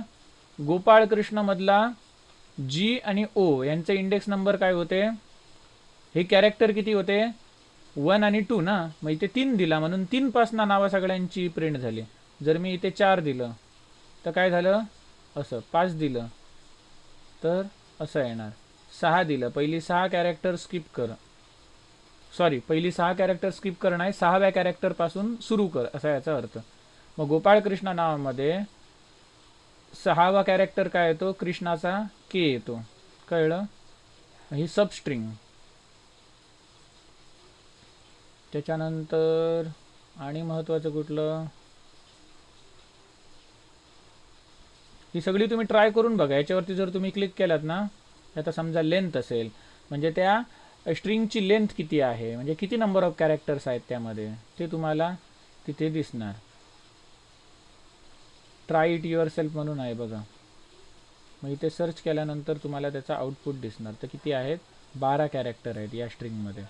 S1: गोपाळ कृष्णमधला G आणि O यांचे इंडेक्स नंबर काय होते, हे कॅरेक्टर किती होते, 1 आणि 2 ना. मग इथे 3 दिला म्हणून 3 पासनं नावं सगळ्यांची प्रिंट झाली. जर मी इथे 4 दिलं तर काय झालं, असं. 5 दिलं तर असं येणार. 6 दिलं, पहिली 6 कॅरेक्टर स्किप कर, सॉरी पहिली 6 कॅरेक्टर स्किप कर नाही, 6व्या कॅरेक्टरपासून सुरू कर, असा याचा अर्थ. मग गोपाळ कृष्ण नावामध्ये 6वा कॅरेक्टर काय येतो, कृष्णाचा K येतो. कळलं? ही सबस्ट्रिंग. त्याच्यानंतर आणि महत्त्वाचं कुठलं, ही सगळी तुम्ही ट्राय करून बघा. याच्यावरती जर तुम्ही क्लिक केलात ना, आता समजा लेंथ असेल, म्हणजे त्या स्ट्रिंगची लेंथ किती आहे, म्हणजे किती नंबर ऑफ कॅरेक्टर्स आहेत त्यामध्ये, ते तुम्हाला तिथे दिसणार. ट्राय इट युअर सेल्फ म्हणून आहे बघा. मग इथे सर्च केल्यानंतर तुम्हाला त्याचा आउटपुट दिसणार. तर किती आहेत? 12 कॅरेक्टर आहेत या स्ट्रिंगमध्ये.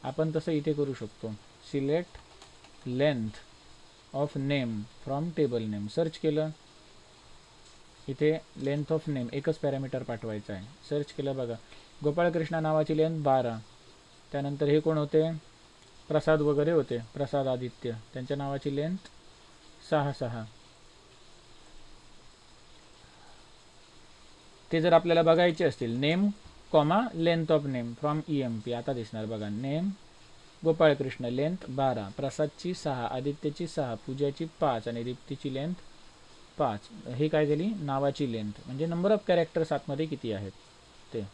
S1: आपण तसं इथे करू शकतो. Select length of name from table name. Search केलं, इथे लेंथ ऑफ नेम एकच पॅरामीटर पाठवायचं आहे. सर्च केलं बघा, गोपाळकृष्ण नावाची लेंथ 12. त्यानंतर हे कोण होते? प्रसाद वगैरे होते, प्रसाद आदित्य, त्यांच्या नावाची लेंथ 6. ते जर आपल्याला बघायचे असतील, name comma length of name from EMP, आता दिसणार बघा. नेम गोपाळकृष्ण लेंथ 12, प्रसादची 6, आदित्यची 6, पूजाची 5 आणि दीप्तीची लेंथ 5. हे काय झाली? नावाची लेंथ, म्हणजे नंबर ऑफ कॅरेक्टर्स आतमध्ये किती आहेत ते.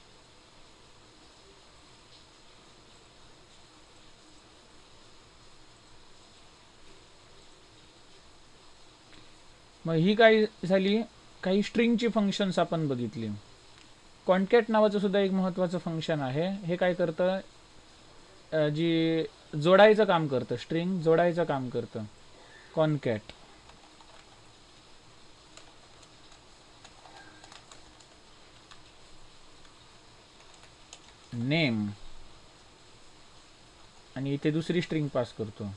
S1: मग ही काय झाली? काही स्ट्रिंगची फंक्शन्स आपण बघितली. कॉन्कॅट नावाचं सुद्धा एक महत्त्वाचं फंक्शन आहे. हे काय करतं? जी जोडायचं काम करतं, स्ट्रिंग जोडायचं काम करतं. कॉन्कॅट नेम आणि इथे दुसरी स्ट्रिंग पास करतो.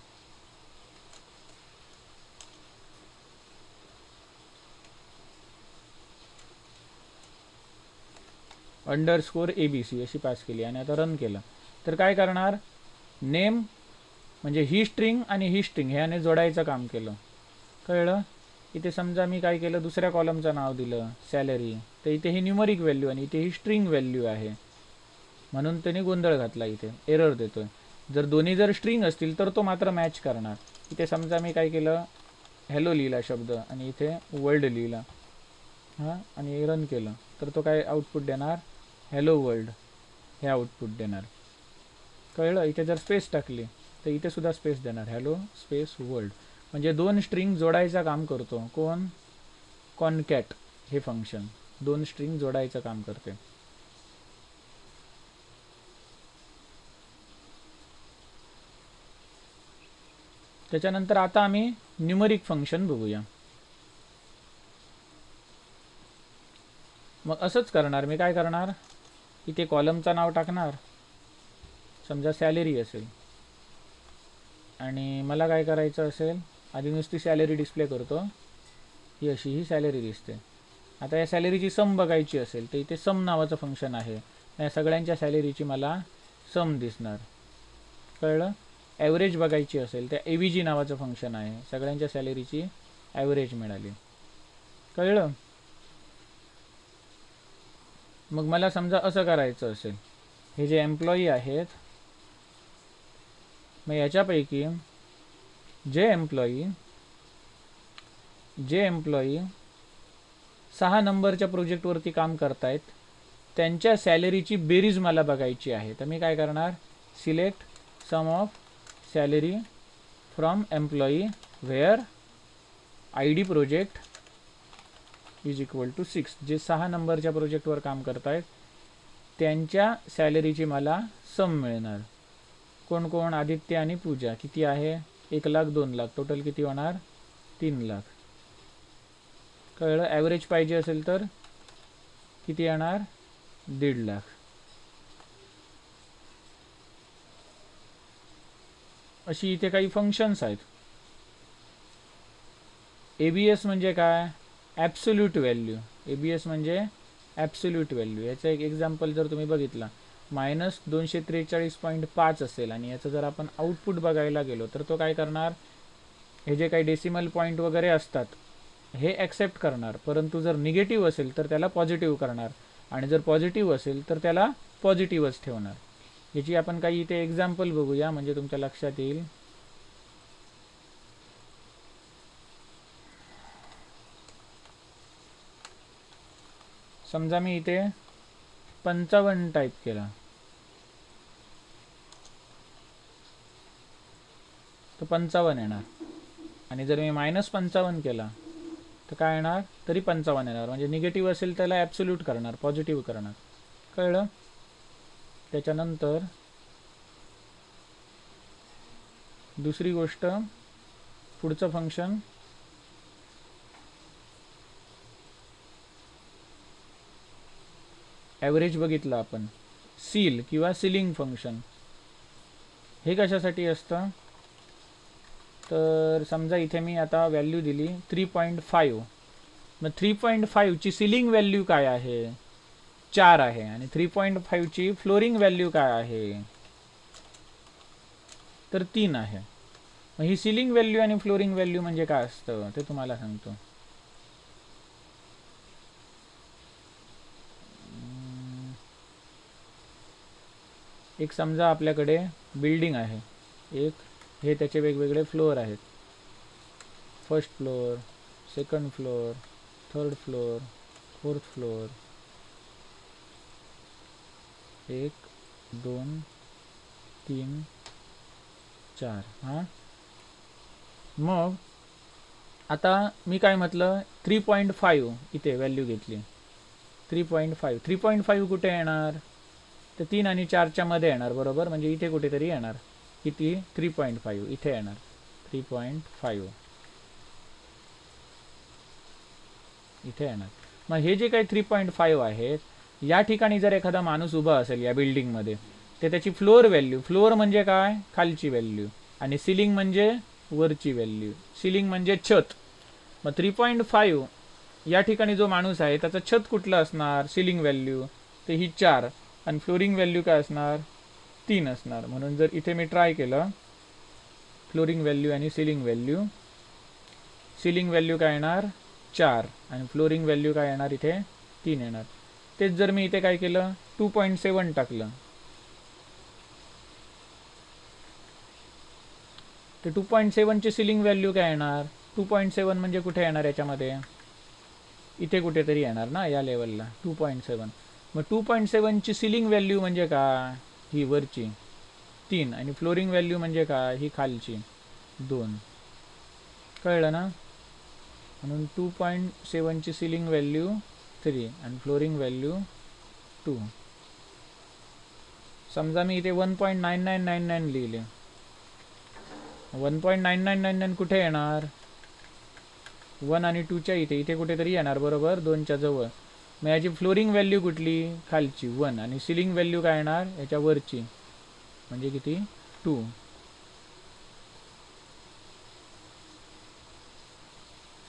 S1: अंडरस्कोर ABC अशी पास केली आणि आता रन केलं तर काय करणार? नेम म्हणजे ही स्ट्रिंग आणि ही स्ट्रिंग ह्याने जोडायचं काम केलं. कळलं? इथे समजा मी काय केलं, दुसऱ्या कॉलमचं नाव दिलं सॅलरी, तर इथे ही न्यूमरिक व्हॅल्यू आणि इथे ही स्ट्रिंग व्हॅल्यू आहे, म्हणून त्याने गोंधळ घातला, इथे एरर देतोय. जर दोन्ही जर स्ट्रिंग असतील तर तो मात्र मॅच करणार. इथे समजा मी काय केलं, हॅलो लिहिला शब्द आणि इथे वर्ल्ड लिहिला, हां, आणि रन केलं तर तो काय आउटपुट देणार? हॅलो वर्ल्ड हे आउटपुट देणार. कळलं? इथे जर स्पेस टाकली तर इथे सुद्धा स्पेस देणार, हॅलो स्पेस वर्ल्ड. म्हणजे दोन स्ट्रिंग जोडायचं काम करतो. कोण? कॉन्कॅट हे फंक्शन दोन स्ट्रिंग जोडायचं काम करते. त्याच्यानंतर आता आम्ही न्यूमरिक फंक्शन बघूया. मग असंच करणार. मी काय करणार, इथे कॉलमचं नाव टाकणार, समजा सॅलरी असेल, आणि मला काय करायचं असेल, आधी नुसती सॅलरी डिस्प्ले करतो, ही अशी ही सॅलरी दिसते. आता या सॅलरीची सम बघायची असेल तर इथे सम नावाचं फंक्शन आहे. या सगळ्यांच्या सॅलरीची मला सम दिसणार. कळलं? ॲव्हरेज बघायची असेल तर AVG नावाचं फंक्शन आहे, सगळ्यांच्या सॅलरीची ॲव्हरेज मिळाली. कळलं? मग मला समजा असं करायचं असेल, हे जे एम्प्लॉई आहेत, मग याच्यापैकी जे एम्प्लॉई 6 नंबरच्या प्रोजेक्टवरती काम करतायत त्यांच्या सॅलरीची बेरीज मला बघायची आहे. तर मी काय करणार, select sum of salary from employee where ID project is equal to 6. जे 6 नंबरच्या प्रोजेक्टवर काम करतायत त्यांच्या सॅलरीची मला सम मिळणार. कोण कोण? आदित्य आणि पूजा. किती आहे? 1 लाख 2 लाख, टोटल किती होणार? 3 लाख. कळलं? ॲव्हरेज पाहिजे असेल तर किती येणार? 1.5 लाख. अशी इथे काही फंक्शन्स आहेत. ABS म्हणजे काय? Absolute value. ABS म्हणजे ॲब्सोल्यूट व्हॅल्यू. याचं एक एक्झाम्पल जर तुम्ही बघितला, -243.5 असेल आणि याचं जर आपण आउटपुट बघायला गेलो तर तो काय करणार, हे जे काही डेसिमल पॉईंट वगैरे असतात हे ॲक्सेप्ट करणार, परंतु जर निगेटिव्ह असेल तर त्याला पॉझिटिव्ह करणार, आणि जर पॉझिटिव्ह असेल तर त्याला पॉझिटिव्हच ठेवणार. याची आपण काही इथे एक्झाम्पल बघूया म्हणजे तुमच्या लक्षात येईल. समजा मी इथे 55 टाईप केला तर 55 येणार, आणि जर मी -55 केला तर काय येणार? तरी 55 येणार. म्हणजे निगेटिव्ह असेल त्याला ॲब्सोल्यूट करणार, पॉझिटिव्ह करणार. कळलं? त्याच्यानंतर दुसरी गोष्ट, पुढचं फंक्शन ॲव्हरेज बघितलं आपण. सील किंवा सिलिंग फंक्शन हे कशासाठी असतं, तर समजा इथे मी आता व्हॅल्यू दिली 3.5. मग 3.5ची सिलिंग व्हॅल्यू काय आहे, 4 आहे. आणि 3.5ची फ्लोरिंग व्हॅल्यू काय आहे, तर 3 आहे. मग ही सिलिंग व्हॅल्यू आणि फ्लोरिंग व्हॅल्यू म्हणजे काय असतं ते तुम्हाला सांगतो. एक समजा आपल्याकडे बिल्डिंग आहे, एक हे त्याचे वेगवेगळे फ्लोअर आहेत. First floor, second floor, third floor, fourth floor, 1 2 3 4. हां, मग आता मी काय म्हटलं, 3.5 इथे व्हॅल्यू घेतली. 3.5 कुठे येणार, तर 3 आणि 4च्या मध्ये येणार, बरोबर. म्हणजे इथे कुठेतरी येणार. किती, 3.5 इथे येणार. 3.5 इथे येणार. मग हे जे काही 3.5 आहेत, या ठिकाणी जर एखादा माणूस उभा असेल या बिल्डिंगमध्ये, तर त्याची फ्लोअर व्हॅल्यू, फ्लोअर म्हणजे काय, खालची व्हॅल्यू, आणि सिलिंग म्हणजे वरची व्हॅल्यू. सिलिंग म्हणजे छत. मग 3.5 या ठिकाणी जो माणूस आहे त्याचं छत कुठलं असणार, सिलिंग व्हॅल्यू, तर ही 4, आणि फ्लोरिंग व्हॅल्यू काय असणार, 3 असणार. म्हणून जर इथे मी ट्राय केलं फ्लोरिंग व्हॅल्यू आणि सिलिंग व्हॅल्यू, सिलिंग व्हॅल्यू काय येणार 4 आणि फ्लोरिंग व्हॅल्यू काय येणार इथे 3 येणार. तेच जर मी इथे काय केलं 2.7 टाकलं, तर 2.7ची सिलिंग व्हॅल्यू काय येणार, 2.7 म्हणजे कुठे येणार याच्यामध्ये, इथे कुठेतरी येणार ना या लेवलला 2.7. मग 2.7ची सिलिंग व्हॅल्यू म्हणजे काय, ही वरची 3, आणि फ्लोरिंग व्हॅल्यू म्हणजे काय, ही खालची 2. कळलं ना. म्हणून 2.7ची सिलिंग व्हॅल्यू 3 आणि फ्लोरिंग व्हॅल्यू 2. समजा मी इथे 1.9999 लिहिले, 1.9999 कुठे येणार, 1 आणि 2च्या इथे, इथे कुठेतरी येणार, बरोबर, 2च्या जवळ. मग याची फ्लोरिंग व्हॅल्यू कुठली, खालची 1, आणि सिलिंग व्हॅल्यू काय येणार याच्या वरची, म्हणजे किती 2.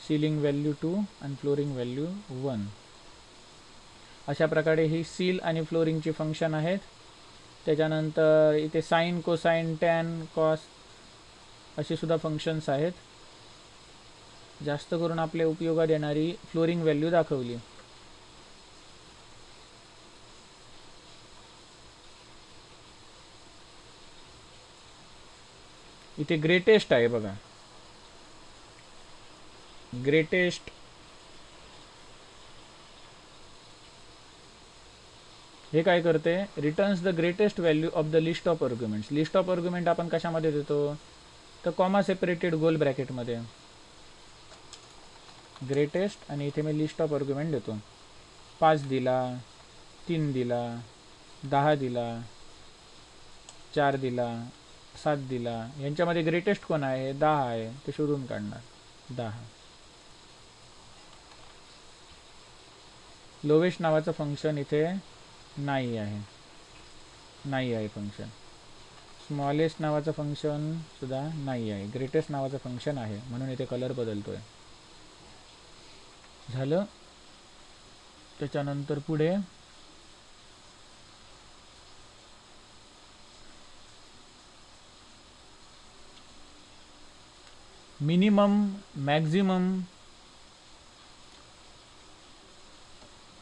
S1: सिलिंग व्हॅल्यू 2 आणि फ्लोरिंग व्हॅल्यू 1. अशा प्रकारे ही सील आणि फ्लोरिंगची फंक्शन आहेत. त्याच्यानंतर इथे साइन, कोसाइन, टॅन, कॉस अशी सुद्धा फंक्शन्स आहेत. जास्त करून आपल्या उपयोगात येणारी फ्लोरिंग व्हॅल्यू दाखवली. इथे ग्रेटेस्ट आहे बघा, ग्रेटेस्ट. हे काय करते, returns the greatest value of the list of arguments. List of argument आपण कशामध्ये देतो, तर कॉमा सेपरेटेड गोल ब्रॅकेटमध्ये ग्रेटेस्ट, आणि इथे मी लिस्ट ऑफ आर्ग्युमेंट देतो. 5 दिला, 3 दिला, 10 दिला, 4 दिला, 7 दिला. यांच्यामध्ये ग्रेटेस्ट कोण आहे, 10 आहे, ते शोधून काढणार 10. लोवेस्ट नावाचं फंक्शन इथे नाही आहे, नाही आहे फंक्शन. स्मॉलेस्ट नावाचं फंक्शन सुद्धा नाही आहे. ग्रेटेस्ट नावाचं फंक्शन आहे, म्हणून इथे कलर बदलतोय. झालं. त्याच्यानंतर पुढे मिनिमम, मॅक्झिमम,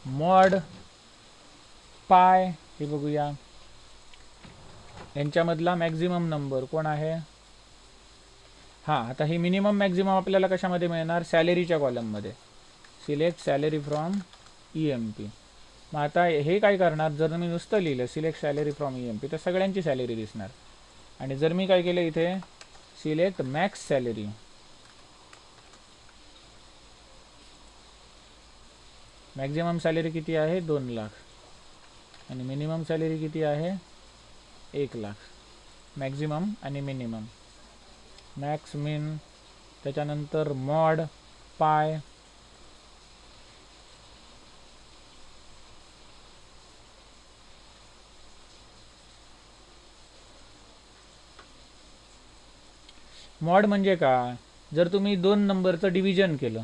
S1: मॉड, पाय हे बघूया. यांच्यामधला मॅक्झिमम नंबर कोण आहे, हां. आता ही मिनिमम मॅक्झिमम आपल्याला कशामध्ये मिळणार, सॅलरीच्या कॉलममध्ये. Select salary from EMP. मग आता हे काय करणार, जर मी नुसतं लिहिलं सिलेक्ट सॅलरी फ्रॉम EMP तर सगळ्यांची सॅलरी दिसणार. आणि जर मी काय केलं इथे select max salary, maximum salary किती आहे 2 लाख, आणि मिनिमम सॅलरी किती आहे 1 लाख. मॅक्झिमम आणि मिनिमम, मॅक्स, मिन. त्याच्यानंतर मॉड, पाय, मॉड म्हणजे का, जर तुम्ही 2 नंबरचं डिव्हिजन केलं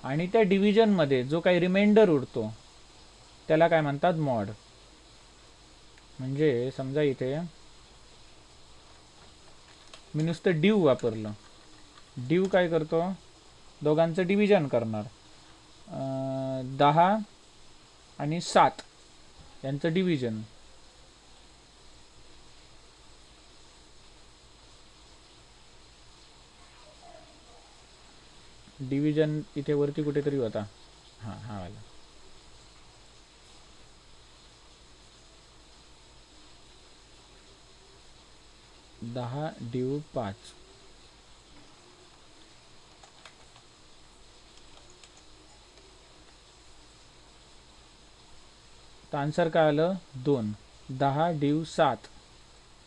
S1: आणि त्या डिव्हिजनमध्ये जो काही रिमाइंडर उरतो त्याला काय म्हणतात, मॉड. म्हणजे समजा इथे मी नुसतं डिव वापरलं. डिव काय करतो, दोघांचं डिव्हिजन करणार. 10 आणि 7 यांचं डिव्हिजन. डिव्हिजन इथे वरती कुठेतरी होता. हां, हा वाला. 10/5. तर आन्सर काय आलं, 2. 10/7.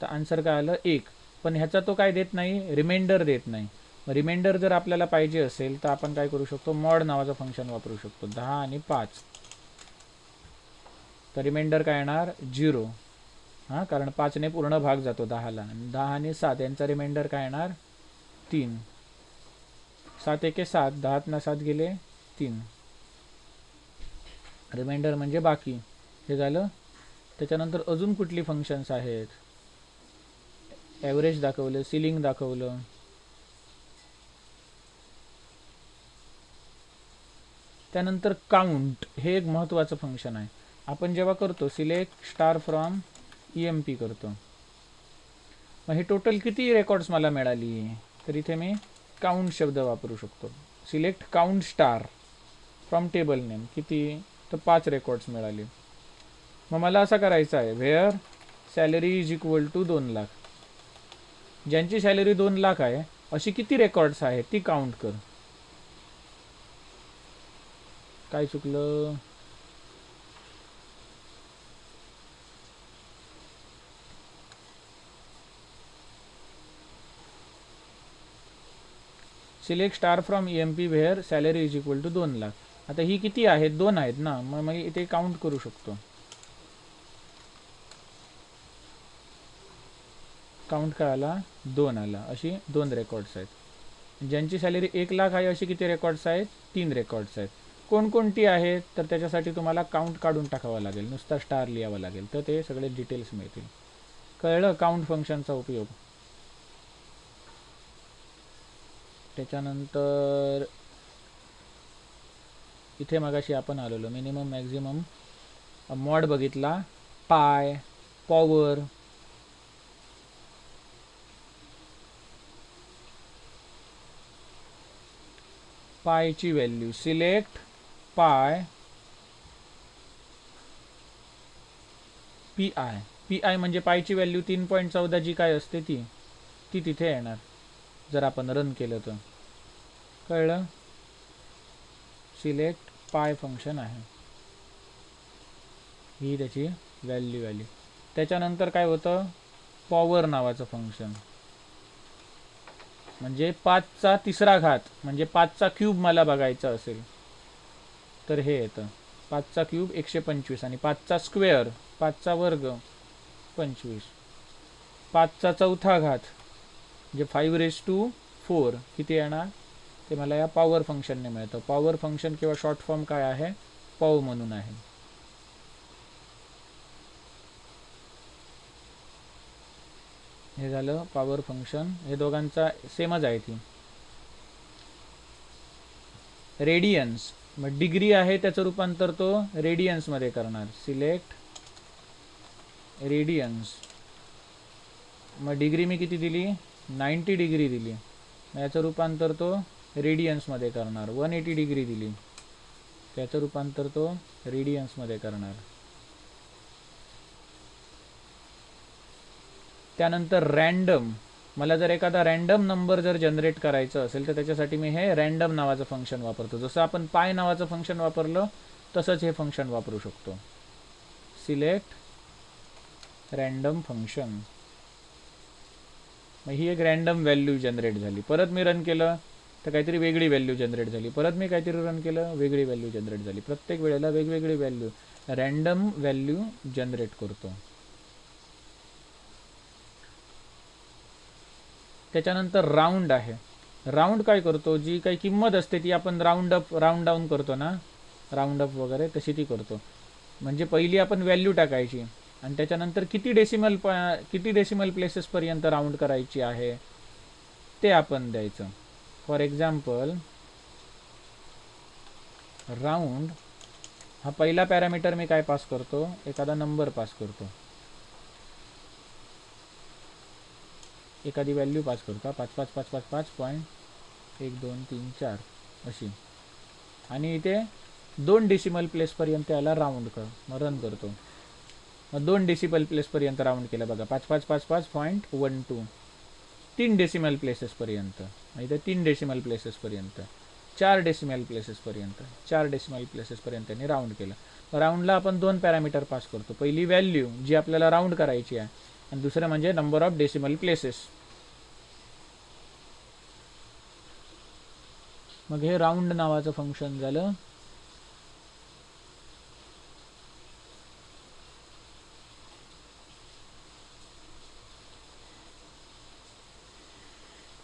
S1: तर आन्सर काय आलं, 1. पण ह्याचा तो काय देत नाही, रिमाइंडर देत नाही. रिमाइंडर जर आपल्याला पाहिजे असेल तर आपण काय करू शकतो, मॉड नावाचं फंक्शन वापरू शकतो. 10 आणि 5. तर रिमाइंडर काय येणार, 0. हां, कारण 5ने पूर्ण भाग जातो 10ला. 10 आणि 7 यांचा रिमाइंडर काय येणार, 3. 7 एके 7, 10 7 गेले 3. रिमाइंडर म्हणजे बाकी. हे झालं. त्याच्यानंतर अजून कुठली फंक्शन्स आहेत, ॲव्हरेज दाखवलं, सिलिंग दाखवलं. त्यानंतर काउंट हे एक महत्त्वाचं फंक्शन आहे. आपण जेव्हा करतो सिलेक्ट स्टार फ्रॉम EMP करतो, मग हे टोटल किती रेकॉर्ड्स मला मिळाली, तर इथे मी काउंट शब्द वापरू शकतो. Select count star from table name, किती, तर 5 रेकॉर्ड्स मिळाले. मग मला असं करायचं आहे, where salary is equal to 2 lakh. ज्यांची सॅलरी 2 लाख आहे अशी किती रेकॉर्ड्स आहेत ती काउंट कर. काय चुकलं, select star from EMP where salary is equal to 2 lakh. आता ही किती आहेत, 2 आहेत ना, मग इथे काउंट करू शकतो. काउंट काय आला, 2 आला. अशी 2 रेकॉर्ड्स आहेत. ज्यांची सॅलरी 1 लाख आहे अशी किती रेकॉर्ड्स आहेत, 3 रेकॉर्ड्स आहेत. कोणकोणती आहेत, तर त्याच्यासाठी तुम्हाला काउंट काढून टाकावं लागेल, नुसता स्टार लिहावं लागेल, तर ते सगळे डिटेल्स मिळतील. कळलं काउंट फंक्शनचा उपयोग. त्याच्यानंतर इथे मगाशी आपण आलेलो मिनिमम मॅक्झिमम मॉड बघितला, पाय, पॉवर. पायची व्हॅल्यू सिलेक्ट पाय PI. PI म्हणजे पायची व्हॅल्यू 3.14 जी काय असते ती तिथे येणार जर आपण रन केलं तर. कळलं, सिलेक्ट पाय फंक्शन आहे, ही त्याची व्हॅल्यू आली. त्याच्यानंतर काय होतं, पॉवर नावाचं फंक्शन. म्हणजे 5चा 3रा घात म्हणजे 5चा क्यूब मला बघायचा असेल तर हे येतं. 5चा क्यूब 125 आणि 5चा स्क्वेअर 5चा वर्ग 25. 5चा 4था घात म्हणजे 5⁴ किती येणार, ते मला या पॉवर फंक्शनने मिळतं. पॉवर फंक्शन किंवा शॉर्ट फॉर्म काय आहे, पॉव म्हणून आहे. हे झालं पॉवर फंक्शन. हे दोघांचा सेमच आहे ती. रेडियन्स, मग डिग्री आहे त्याचं रूपांतर तो रेडियन्समध्ये करणार. सिलेक्ट रेडियन्स, मग डिग्री मी किती दिली, 90 डिग्री दिली, याचं रूपांतर तो रेडियन्समध्ये करणार. 180 डिग्री दिली, त्याचं रूपांतर तो रेडियन्समध्ये करणार. त्यानंतर रँडम, मला जर एखादा रँडम नंबर जर जनरेट करायचं असेल तर त्याच्यासाठी मी हे रँडम नावाचं फंक्शन वापरतो. जसं आपण पाय नावाचं फंक्शन वापरलं तसंच हे फंक्शन वापरू शकतो. सिलेक्ट रँडम फंक्शन, मग ही एक रँडम व्हॅल्यू जनरेट झाली. परत मी रन केलं तर काहीतरी वेगळी व्हॅल्यू जनरेट झाली. परत मी काहीतरी रन केलं, वेगळी व्हॅल्यू जनरेट झाली. प्रत्येक वेळेला वेगवेगळी व्हॅल्यू, रँडम व्हॅल्यू जनरेट करतो. त्याच्यानंतर राऊंड आहे. राऊंड काय करतो, जी काही किंमत असते ती आपण राऊंड अप राऊंड डाऊन करतो ना, राऊंड अप वगैरे तशी ती करतो. म्हणजे पहिली आपण व्हॅल्यू टाकायची आणि त्याच्यानंतर किती डेसिमल प्लेसेसपर्यंत राऊंड करायची आहे ते आपण द्यायचं. फॉर एक्झाम्पल राऊंड हा पहिला पॅरामीटर मी काय पास करतो, एखादा नंबर पास करतो, एखादी व्हॅल्यू पास करतो, 555555.1234 अशी, आणि इथे 2 डेसिमल प्लेसपर्यंत याला राऊंड रन करतो. मग 2 डेसिमल प्लेसपर्यंत राऊंड केलं बघा, 5555.12, 3 डेसिमल प्लेसेसपर्यंत, इथे 3 डेसिमल प्लेसेसपर्यंत, 4 डेसिमल प्लेसेसपर्यंत, 4 डेसिमल प्लेसेसपर्यंत त्यांनी राऊंड केलं. राऊंडला आपण 2 पॅरामीटर पास करतो, पहिली व्हॅल्यू जी आपल्याला राऊंड करायची आहे आणि दुसरं म्हणजे नंबर ऑफ डेसिमल प्लेसेस. मग हे राऊंड नावाचं फंक्शन झालं.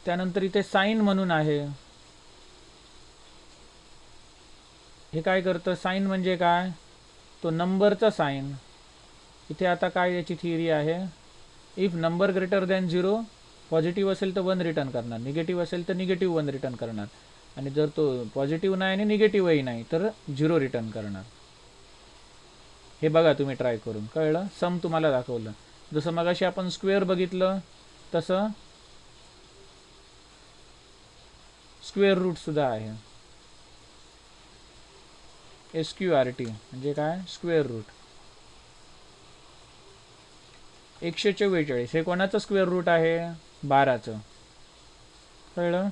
S1: त्यानंतर इथे साइन म्हणून आहे. हे काय करतं, साइन म्हणजे काय, तो नंबरचा साइन. इथे आता काय याची थिअरी आहे, if number greater than 0 positive असेल तर 1 रिटर्न करणार, निगेटिव्ह असेल तर निगेटिव्ह 1 रिटर्न करणार, आणि जर तो पॉझिटिव्ह नाही आणि निगेटिव्हही नाही तर 0 रिटर्न करणार. हे बघा तुम्ही ट्राय करून, कळलं. सम तुम्हाला दाखवलं, जसं मगाशी आपण स्क्वेअर बघितलं तसं स्क्वेअर रूट सुद्धा आहे. SQRT म्हणजे काय, स्क्वेअर रूट. 144 हे कोणाचं स्क्वेअर रूट आहे, 12चं, कळलं.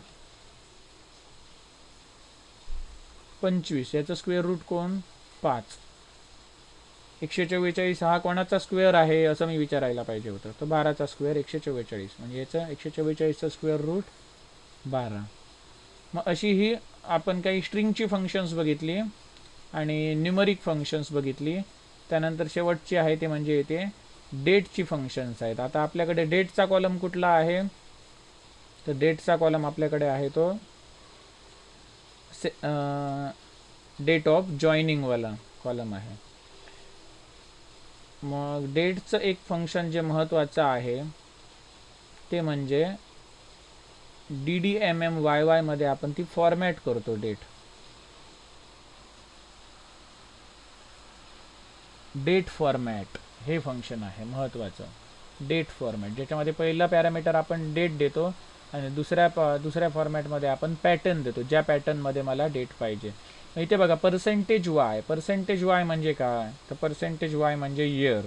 S1: 25 याचं स्क्वेअर रूट कोण, 5. 144 हा कोणाचा स्क्वेअर आहे असं मी विचारायला पाहिजे होतं, तर 12चा स्क्वेअर 144, म्हणजे याचं 144चं स्क्वेअर रूट 12. मग अशी ही आपण काही स्ट्रिंगची फंक्शन्स बघितली आणि न्यूमरिक फंक्शन्स बघितली. त्यानंतर शेवटची आहे ते म्हणजे येते डेटची फंक्शन्स आहेत. आता आपल्याकडे डेटचा कॉलम कुठला आहे, तर डेटचा कॉलम आपल्याकडे आहे तो डेट ऑफ जॉईनिंगवाला कॉलम आहे. मग डेटचं एक फंक्शन जे महत्त्वाचं आहे ते म्हणजे DDMMYY मध्ये आपण ती फॉर्मॅट करतो डेट. डेट फॉर्मॅट हे फंक्शन आहे महत्त्वाचं, डेट फॉर्मॅट, ज्याच्यामध्ये पहिला पॅरामीटर आपण डेट देतो आणि दुसऱ्या फॉर्मॅटमध्ये आपण पॅटर्न देतो, ज्या पॅटर्नमध्ये मला डेट पाहिजे. इथे बघा पर्सेंटेज वाय म्हणजे काय, तर पर्सेंटेज वाय म्हणजे इयर.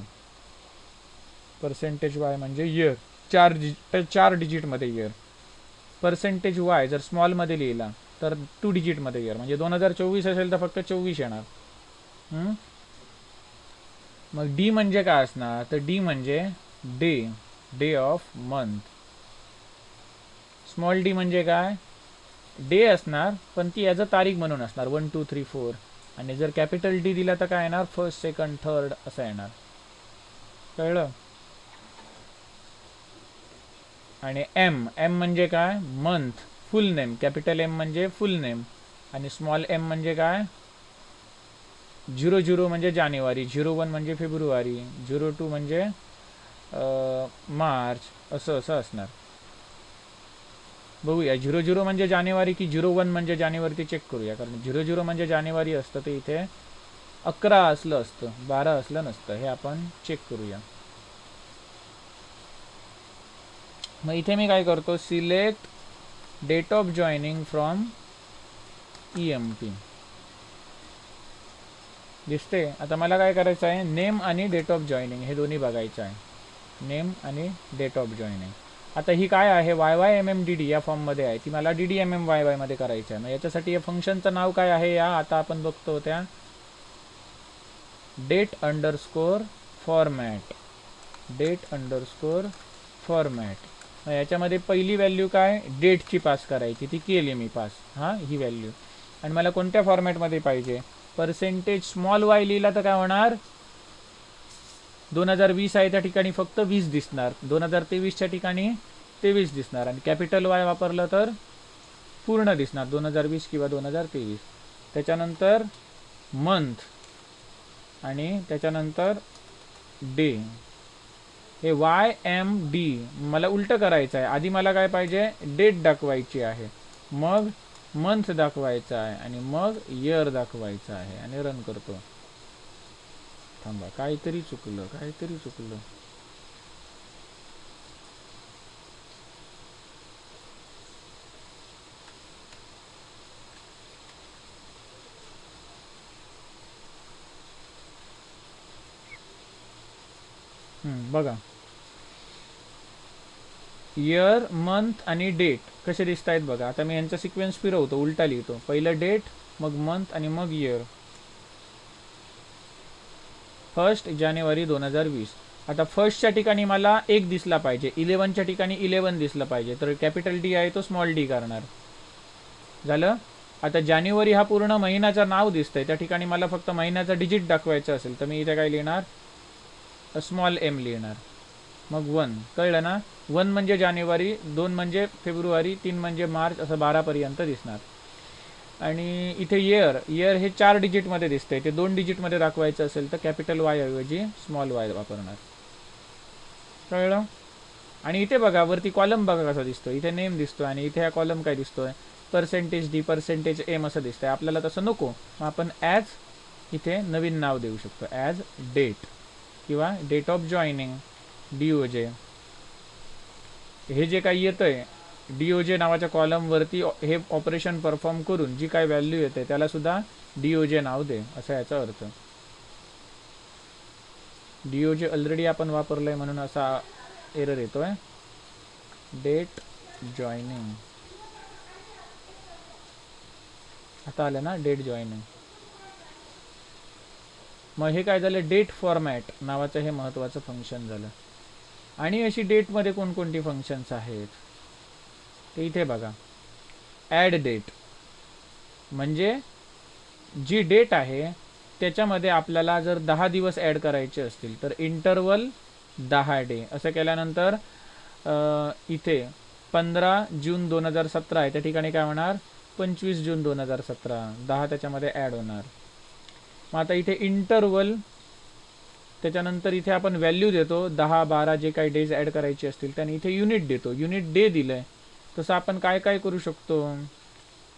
S1: पर्सेंटेज वाय म्हणजे इयर, 4 डिजिटमध्ये इयर. पर्सेंटेज वाय जर स्मॉलमध्ये लिहिला तर 2 डिजिटमध्ये इयर, म्हणजे 2024 असेल तर फक्त 24 येणार. मग डी म्हणजे काय असणार, तर डी म्हणजे day of month. Small D म्हणजे काय, डे असणार पण ती ॲज अ तारीख म्हणून असणार, 1 2 3 4. आणि जर कॅपिटल डी दिला तर काय येणार, फर्स्ट सेकंड थर्ड असं येणार, कळलं. आणि एम म्हणजे काय, month full name, capital M म्हणजे फुल नेम, आणि स्मॉल एम म्हणजे काय, 00 म्हणजे जानेवारी, 01 म्हणजे फेब्रुवारी, 02 म्हणजे मार्च, असं असणार. बघूया 00 म्हणजे जानेवारी की 01 म्हणजे जानेवारी ते चेक करूया, कारण 00 म्हणजे जानेवारी असतं तर इथे 11 असलं असतं, 12 असलं नसतं, हे आपण चेक करूया. मग इथे मी काय करतो, select date of joining from EMP. दिसते. आता मला काय करायचं आहे, नेम आणि डेट ऑफ जॉईनिंग हे दोन्ही बघायचं आहे, नेम आणि डेट ऑफ जॉईनिंग. आता ही काय आहे, YYMMDD या फॉर्ममध्ये आहे, ती मला DDMMYY मध्ये करायचं आहे. मग याच्यासाठी या फंक्शनचं नाव काय आहे, या आता आपण बघतो त्या डेट अंडरस्कोर फॉर्मॅट. मग याच्यामध्ये पहिली व्हॅल्यू काय, डेटची पास करायची, ती केली मी पास, ही व्हॅल्यू. आणि मला कोणत्या फॉर्मॅटमध्ये पाहिजे, पर्सेंटेज स्मॉल वाय लिहिला तर काय होणार, 2020 आहे त्या ठिकाणी फक्त 20 दिसणार, 2023च्या ठिकाणी 2023 दिसणार आणि कॅपिटल वाय वापरलं तर पूर्ण दिसणार 2020 किंवा 2023. त्याच्यानंतर मंथ आणि त्याच्यानंतर डे. हे YMD मला उलटं करायचं आहे. आधी मला काय पाहिजे, डेट दाखवायची आहे, मग मंथ दाखवायचा आहे आणि मग इयर दाखवायचं आहे. आणि रन करतो. थांबा, काहीतरी चुकलं. बघा, इयर, मंथ आणि डेट कसे दिसत आहेत बघा. आता मी यांचा सिक्वेन्स फिरवतो, उलटा लिहितो. पहिलं डेट, मग मंथ आणि मग इयर. 1 जानेवारी 2020. आता फर्स्टच्या ठिकाणी मला 1 दिसला पाहिजे, 11च्या ठिकाणी 11 दिसलं पाहिजे, तर कॅपिटल डी आहे तो स्मॉल डी करणार. झालं. आता जानेवारी हा पूर्ण महिन्याचं नाव दिसतंय, त्या ठिकाणी मला फक्त महिन्याचा डिजिट दाखवायचं असेल तर मी इथे काय लिहिणार, स्मॉल एम लिहिणार. मग 1. कळलं ना. 1 म्हणजे जानेवारी, 2 म्हणजे फेब्रुवारी, 3 म्हणजे मार्च, असं 12पर्यंत दिसणार. आणि इथे इयर हे 4 डिजिटमध्ये दिसतंय, ते 2 डिजिटमध्ये दाखवायचं असेल तर कॅपिटल वाय ऐवजी स्मॉल वाय वापरणार. कळलं. आणि इथे बघा वरती कॉलम बघा कसा दिसतो. इथे नेम दिसतो आणि इथे हा कॉलम काय दिसतोय, पर्सेंटेज डी, पर्सेंटेज एम असं दिसतंय. आपल्याला तसं नको, मग आपण ॲज इथे नवीन नाव देऊ शकतो, ॲज डेट किंवा डेट ऑफ जॉईनिंग DOJ. हे जे काही येतंय DOJ नावाच्या कॉलमवरती हे ऑपरेशन परफॉर्म करून जी काय व्हॅल्यू येते त्याला सुद्धा DOJ नाव दे, असा याचा अर्थ. DOJ ऑलरेडी आपण वापरलंय म्हणून असा एरर येतोय. डेट जॉईनिंग आता आलं ना, डेट जॉईनिंग. मग हे काय झालं, डेट फॉर्मॅट नावाचं हे महत्त्वाचं फंक्शन झालं. आणि अशी डेटमध्ये कोणकोणती फंक्शन्स आहेत ते इथे बघा. ॲड डेट म्हणजे जी डेट आहे त्याच्यामध्ये आपल्याला जर 10 दिवस ॲड करायचे असतील तर इंटरवल 10 डे असं केल्यानंतर इथे 15 जून 2017 आहे, त्या ठिकाणी काय होणार, 25 जून 2017, 10 त्याच्यामध्ये ॲड होणार. मग आता इथे इंटरवल, त्याच्यानंतर इथे आपण व्हॅल्यू देतो 10, 12 जे काही डेज ॲड करायचे असतील, त्याने इथे युनिट देतो. युनिट डे दिलं आहे. तसं आपण काय काय करू शकतो,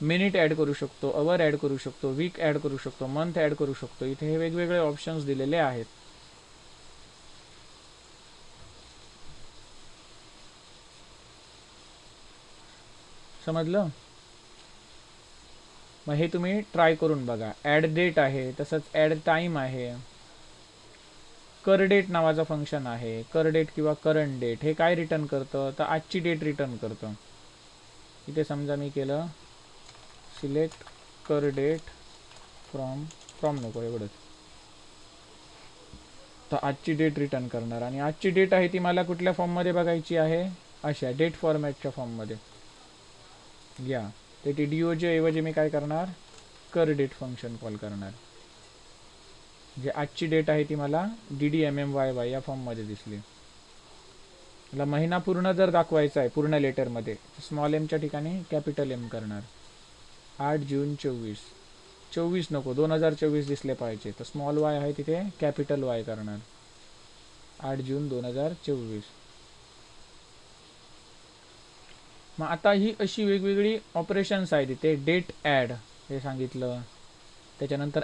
S1: मिनिट ॲड करू शकतो, अवर ॲड करू शकतो, वीक ॲड करू शकतो, मंथ ॲड करू शकतो. इथे हे वेगवेगळे ऑप्शन्स दिलेले आहेत. समजलं. मग हे तुम्ही ट्राय करून बघा. ॲड डेट आहे, तसंच ॲड टाईम आहे. कर डेट नावाचं फंक्शन आहे. कर डेट किंवा करंट डेट हे काय रिटर्न करतं, तर आजची डेट रिटर्न करतं. इथे समजा मी केलं सिलेक्ट कर डेट फ्रॉम नको एवढंच, तर आजची डेट रिटर्न करणार. आणि आजची डेट आहे ती मला कुठल्या फॉर्ममध्ये बघायची आहे, अशा डेट फॉर्मॅटच्या फॉर्ममध्ये घ्या. ते DOJ ऐवजी मी काय करणार, कर डेट फंक्शन कॉल करणार. जे आजची डेट आहे ती मला DDMMYY या फॉर्ममध्ये दिसली. मला महिना पूर्ण जर दाखवायचा आहे पूर्ण लेटरमध्ये, स्मॉल एमच्या ठिकाणी कॅपिटल एम करणार. 8 जून 24 नको, 2024 दिसले पाहिजे, तर स्मॉल वाय आहे तिथे कॅपिटल वाय करणार. 8 जून 2024. मग आता ही अशी वेगवेगळी ऑपरेशन्स आहेत. इथे डेट ॲड हे सांगितलं. त्याच्यानंतर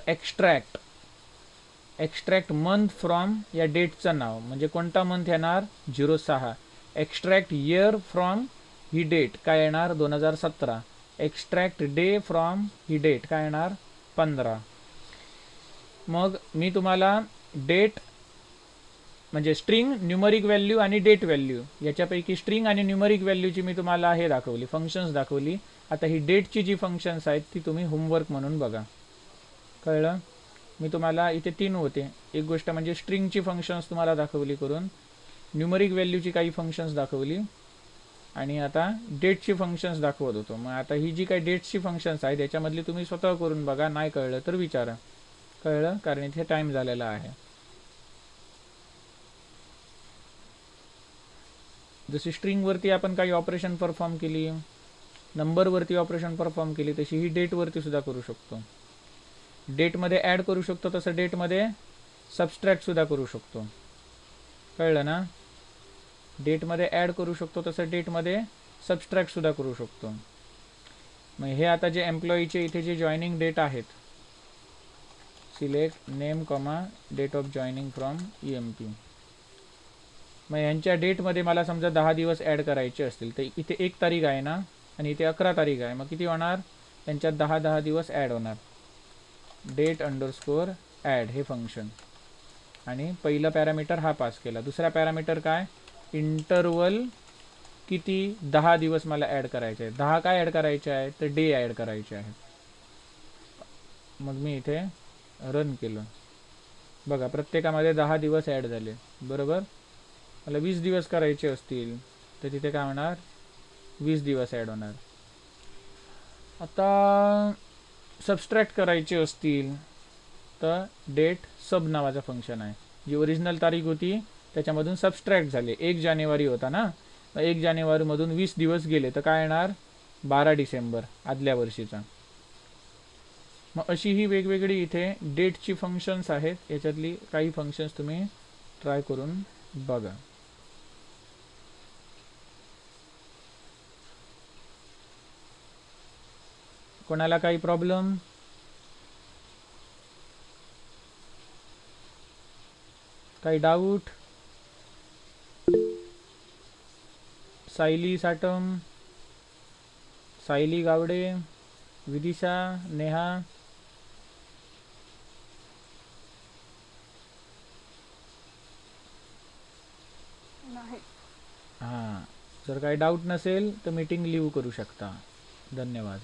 S1: एक्स्ट्रॅक्ट मंथ फ्रॉम या डेटचं नाव, म्हणजे कोणता मंथ येणार 06. एक्स्ट्रॅक्ट इयर फ्रॉम ही डेट काय येणार 2017. एक्स्ट्रॅक्ट डे फ्रॉम ही डेट काय येणार 15. मग मी तुम्हाला डेट म्हणजे स्ट्रिंग, न्यूमरिक व्हॅल्यू आणि डेट व्हॅल्यू याच्यापैकी स्ट्रिंग आणि न्यूमरिक व्हॅल्यूची मी तुम्हाला हे दाखवली, फंक्शन्स दाखवली. आता ही डेटची जी फंक्शन्स आहेत ती तुम्ही होमवर्क म्हणून बघा. कळलं. मी तुम्हाला इथे 3 होते. एक गोष्ट म्हणजे स्ट्रिंगची फंक्शन्स तुम्हाला दाखवली करून, न्यूमरिक व्हॅल्यूची काही फंक्शन्स दाखवली, आणि आता डेटची फंक्शन्स दाखवत होतो. मग आता ही जी काही डेटची फंक्शन्स आहेत याच्यामधली तुम्ही स्वतः करून बघा. नाही कळलं तर विचारा. कळलं, कारण इथे टाईम झालेला आहे. जशी स्ट्रिंगवरती आपण काही ऑपरेशन परफॉर्म केली, नंबरवरती ऑपरेशन परफॉर्म केली, तशी ही डेटवरती सुद्धा करू शकतो. डेटमध्ये ॲड करू शकतो तसं डेटमध्ये सबस्ट्रॅक्टसुद्धा करू शकतो. कळलं ना? डेटमध्ये ॲड करू शकतो तसं डेटमध्ये सबस्ट्रॅक्टसुद्धा करू शकतो. मग हे आता जे एम्प्लॉईचे इथे जे जॉईनिंग डेट आहेत, select name comma date of joining from EMP. मग यांच्या डेटमध्ये मला समजा 10 दिवस ॲड करायचे असतील, तर इथे 1 तारीख आहे ना आणि इथे 11 तारीख आहे. मग किती होणार? त्यांच्यात 10-10 दिवस ॲड होणार. डेट अंडरस्कोर ॲड हे फंक्शन. आणि पहिलं पॅरामीटर हा पास केला. दुसरा पॅरामीटर काय? इंटरवल किती? 10 दिवस मला ॲड करायचे आहे. 10 काय ॲड करायचे आहे? तर डे ॲड करायचे आहेत. मग मी इथे रन केलं. बघा प्रत्येकामध्ये 10 दिवस ॲड झाले. बरोबर. मला 20 दिवस करायचे असतील तर तिथे काय होणार? 20 दिवस ॲड होणार. आता सबस्ट्रॅक्ट करायचे असतील तर डेट सब नावाचा फंक्शन आहे. जी ओरिजिनल तारीख होती त्याच्यामधून सबस्ट्रॅक्ट झाले. 1 जानेवारी होता ना, 1 जानेवारीमधून 20 दिवस गेले तर काय येणार? 12 डिसेंबर आदल्या वर्षीचा. मग अशी ही वेगवेगळी इथे डेटची फंक्शन्स आहेत. याच्यातली काही फंक्शन्स तुम्ही ट्राय करून बघा. कोणाला काही प्रॉब्लेम? काही डाऊट? सायली साटम, सायली गावडे, विदिशा, नेहा. हां, जर काही डाऊट नसेल तर मीटिंग लीव करू शकता. धन्यवाद.